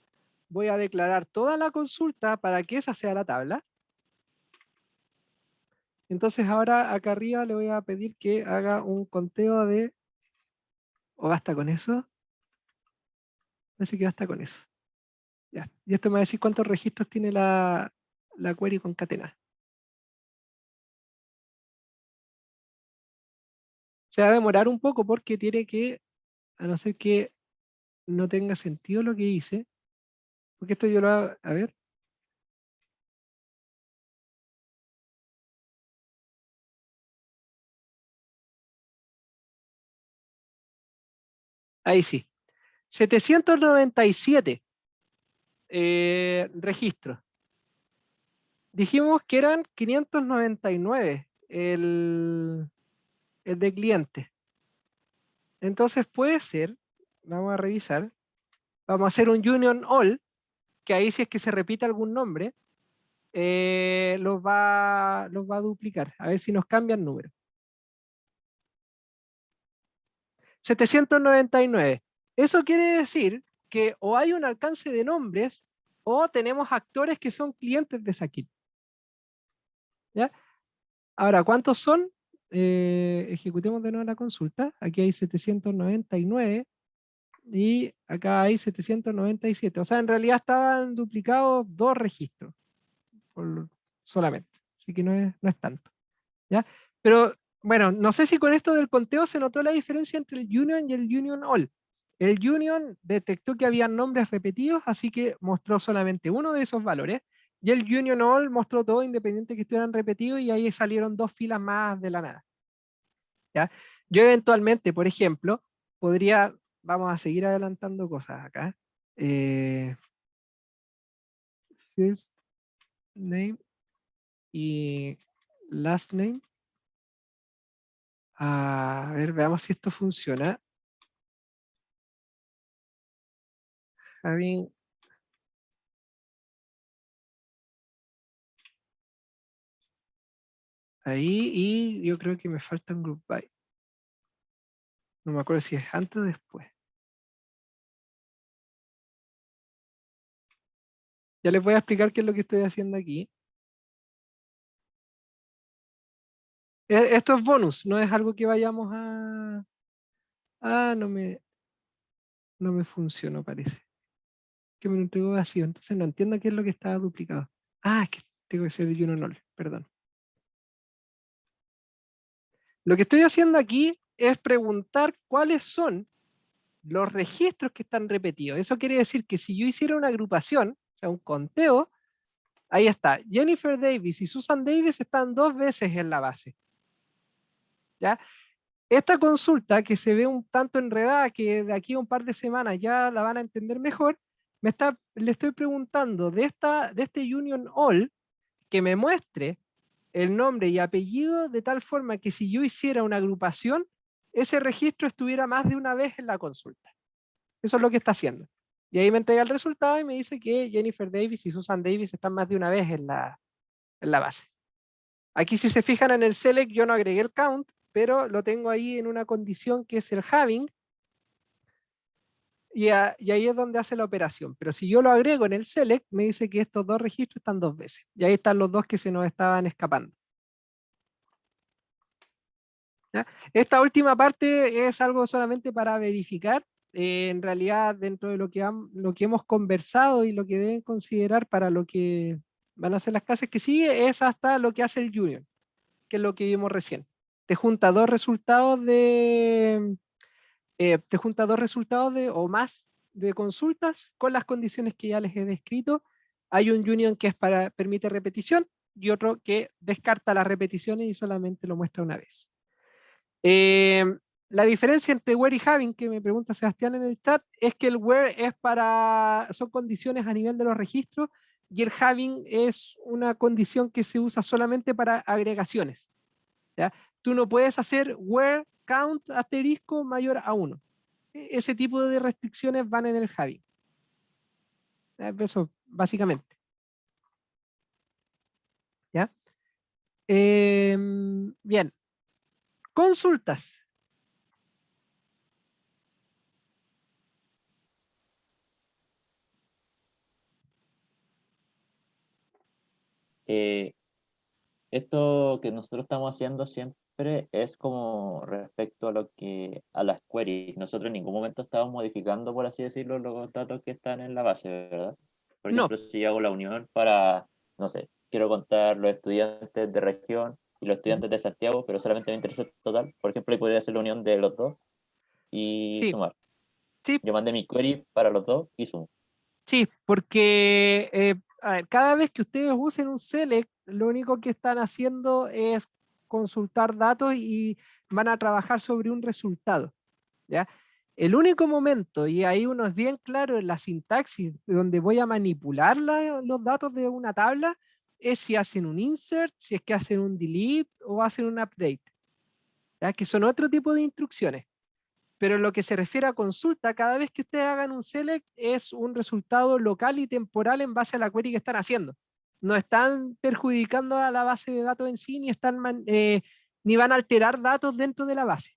[SPEAKER 1] voy a declarar toda la consulta para que esa sea la tabla. Entonces ahora acá arriba le voy a pedir que haga un conteo de... ¿O basta con eso? Parece que basta con eso. Ya. Y esto me va a decir cuántos registros tiene la query concatenada. Se va a demorar un poco porque tiene que, a no ser que no tenga sentido lo que hice, porque esto yo lo hago, a ver. Ahí sí. 797 registros. Dijimos que eran 599 el de cliente. Entonces puede ser, vamos a revisar, vamos a hacer un union all, que ahí si es que se repite algún nombre, los va a duplicar, a ver si nos cambian número. 799. Eso quiere decir que o hay un alcance de nombres o tenemos actores que son clientes de Sakit. ¿Ya? Ahora, ¿cuántos son? Ejecutemos de nuevo la consulta. Aquí hay 799 y acá hay 797. O sea, en realidad estaban duplicados 2 registros solamente. Así que no es tanto. ¿Ya? Pero bueno, no sé si con esto del conteo se notó la diferencia entre el union y el union all. El union detectó que había nombres repetidos, así que mostró solamente uno de esos valores. Y el union all mostró todo independiente que estuvieran repetidos y ahí salieron 2 filas más de la nada. ¿Ya? Yo eventualmente, por ejemplo, podría, vamos a seguir adelantando cosas acá. First name y last name. A ver, veamos si esto funciona. Having ahí y yo creo que me falta un group by. No me acuerdo si es antes o después. Ya les voy a explicar qué es lo que estoy haciendo aquí. Esto es bonus, no es algo que vayamos a... Ah, no me funcionó, parece. Que me lo entregó vacío, entonces no entiendo qué es lo que estaba duplicado. Ah, es que tengo que ser el Unonol, perdón. Lo que estoy haciendo aquí es preguntar cuáles son los registros que están repetidos. Eso quiere decir que si yo hiciera una agrupación, o sea, un conteo, ahí está. Jennifer Davis y Susan Davis están 2 veces en la base. ¿Ya? Esta consulta que se ve un tanto enredada, que de aquí a un par de semanas ya la van a entender mejor, le estoy preguntando de este Union All que me muestre el nombre y apellido de tal forma que si yo hiciera una agrupación, ese registro estuviera más de una vez en la consulta. Eso es lo que está haciendo. Y ahí me entrega el resultado y me dice que Jennifer Davis y Susan Davis están más de una vez en la base. Aquí si se fijan en el select yo no agregué el count, pero lo tengo ahí en una condición que es el having, y ahí es donde hace la operación. Pero si yo lo agrego en el select, me dice que estos 2 registros están 2 veces. Y ahí están los 2 que se nos estaban escapando. ¿Ya? Esta última parte es algo solamente para verificar. En realidad, dentro de lo que hemos conversado y lo que deben considerar para lo que van a hacer las clases que sigue, es hasta lo que hace el Union, que es lo que vimos recién. Te junta 2 resultados o más de consultas con las condiciones que ya les he descrito. Hay un union que es permite repetición y otro que descarta las repeticiones y solamente lo muestra una vez. La diferencia entre where y having, que me pregunta Sebastián en el chat, es que el where son condiciones a nivel de los registros y el having es una condición que se usa solamente para agregaciones. ¿Ya? Tú no puedes hacer where count asterisco mayor a 1. Ese tipo de restricciones van en el having. Eso, básicamente. ¿Ya? Bien. Consultas.
[SPEAKER 5] Esto que nosotros estamos haciendo siempre es como respecto a las queries. Nosotros en ningún momento estamos modificando, por así decirlo, los datos que están en la base, ¿verdad? Por
[SPEAKER 1] No,
[SPEAKER 5] ejemplo, si yo hago la unión para, no sé, quiero contar los estudiantes de región y los estudiantes de Santiago, pero solamente me interesa el total. Por ejemplo, ahí podría hacer la unión de los dos y
[SPEAKER 1] sí,
[SPEAKER 5] sumar.
[SPEAKER 1] sí,
[SPEAKER 5] Yo mandé mi query para los dos y sumo.
[SPEAKER 1] sí, porque a ver, cada vez que ustedes usen un select, lo único que están haciendo es consultar datos y van a trabajar sobre un resultado, ¿ya? El único momento, y ahí uno es bien claro en la sintaxis, donde voy a manipular los datos de una tabla, es si hacen un insert, si es que hacen un delete o hacen un update, ¿ya? Que son otro tipo de instrucciones. Pero en lo que se refiere a consulta, cada vez que ustedes hagan un select es un resultado local y temporal en base a la query que están haciendo. No están perjudicando a la base de datos en sí, ni van a alterar datos dentro de la base.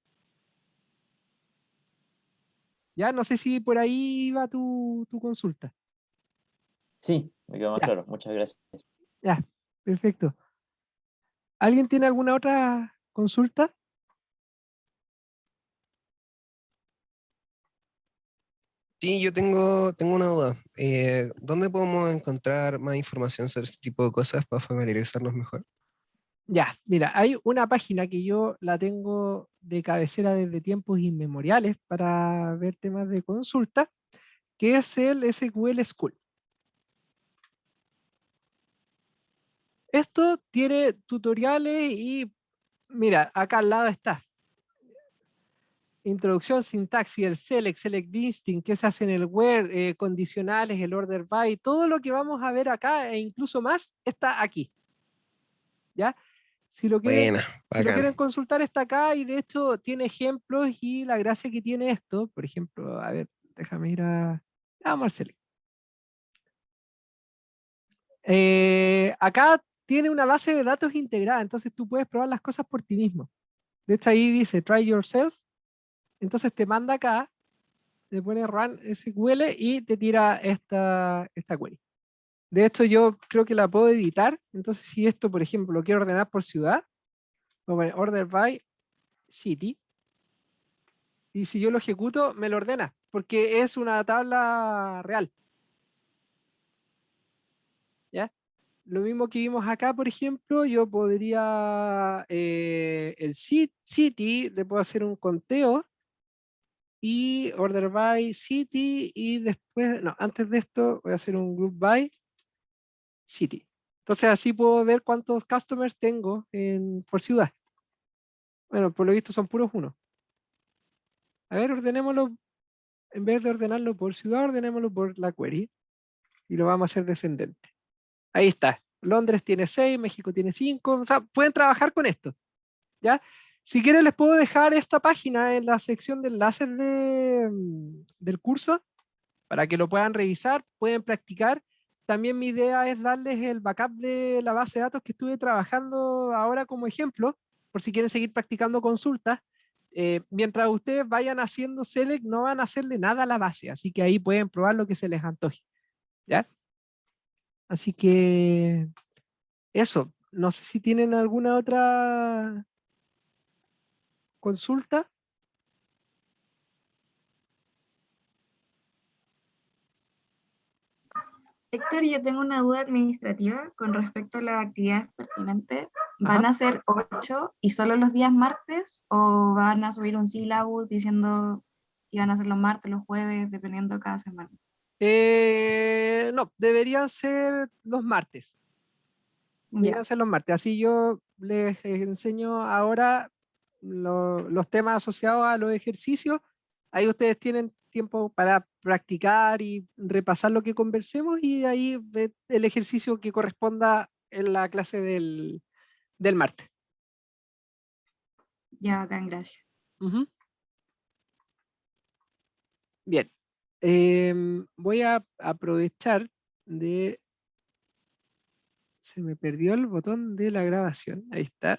[SPEAKER 1] Ya, no sé si por ahí va tu consulta.
[SPEAKER 5] Sí, me quedó más
[SPEAKER 1] Ya,
[SPEAKER 5] claro. Muchas gracias.
[SPEAKER 1] ya, perfecto. ¿Alguien tiene alguna otra consulta?
[SPEAKER 3] Sí, yo tengo una duda. ¿Dónde podemos encontrar más información sobre este tipo de cosas para familiarizarnos mejor?
[SPEAKER 1] Ya, mira, hay una página que yo la tengo de cabecera desde tiempos inmemoriales para ver temas de consulta, que es el SQL School. Esto tiene tutoriales y, mira, acá al lado está. Introducción, sintaxis, el select listing, qué se hace en el where, condicionales, el order by, todo lo que vamos a ver acá e incluso más está aquí. ¿Ya? Si lo quieren,
[SPEAKER 3] Buena,
[SPEAKER 1] si lo
[SPEAKER 3] bacán.
[SPEAKER 1] quieren consultar está acá y de hecho tiene ejemplos y la gracia que tiene esto, por ejemplo, a ver, déjame ir a... Vamos al select. Acá tiene una base de datos integrada, entonces tú puedes probar las cosas por ti mismo. De hecho ahí dice try yourself, entonces te manda acá, te pone run SQL y te tira esta query. De hecho yo creo que la puedo editar, entonces si esto por ejemplo lo quiero ordenar por ciudad, voy a poner order by city, y si yo lo ejecuto me lo ordena, porque es una tabla real. ¿Ya? Lo mismo que vimos acá, por ejemplo, yo podría, el city, le puedo hacer un conteo y order by city y después, no, antes de esto voy a hacer un group by city. Entonces así puedo ver cuántos customers tengo por ciudad. Bueno, por lo visto son puros uno. A ver, ordenémoslo, en vez de ordenarlo por ciudad, ordenémoslo por la query y lo vamos a hacer descendente. Ahí está. Londres tiene 6, México tiene 5. O sea, pueden trabajar con esto. ¿Ya? Si quieren les puedo dejar esta página en la sección de enlaces del curso para que lo puedan revisar, pueden practicar. También mi idea es darles el backup de la base de datos que estuve trabajando ahora como ejemplo, por si quieren seguir practicando consultas. Mientras ustedes vayan haciendo select, no van a hacerle nada a la base, así que ahí pueden probar lo que se les antoje. ¿Ya? Así que eso, no sé si tienen alguna otra consulta.
[SPEAKER 7] Héctor, yo tengo una duda administrativa con respecto a las actividades pertinentes. ¿Van
[SPEAKER 1] Ajá.
[SPEAKER 7] a ser 8 y solo los días martes o van a subir un sílabus diciendo si van a ser los martes, los jueves, dependiendo de cada semana?
[SPEAKER 1] No, deberían ser los martes. Deberían
[SPEAKER 7] Ya,
[SPEAKER 1] ser los martes. Así yo les enseño ahora los temas asociados a los ejercicios. Ahí ustedes tienen tiempo para practicar y repasar lo que conversemos y de ahí el ejercicio que corresponda en la clase del martes.
[SPEAKER 7] ya, acá, gracias.
[SPEAKER 1] Ujú. Bien. Voy a aprovechar de... Se me perdió el botón de la grabación. Ahí está.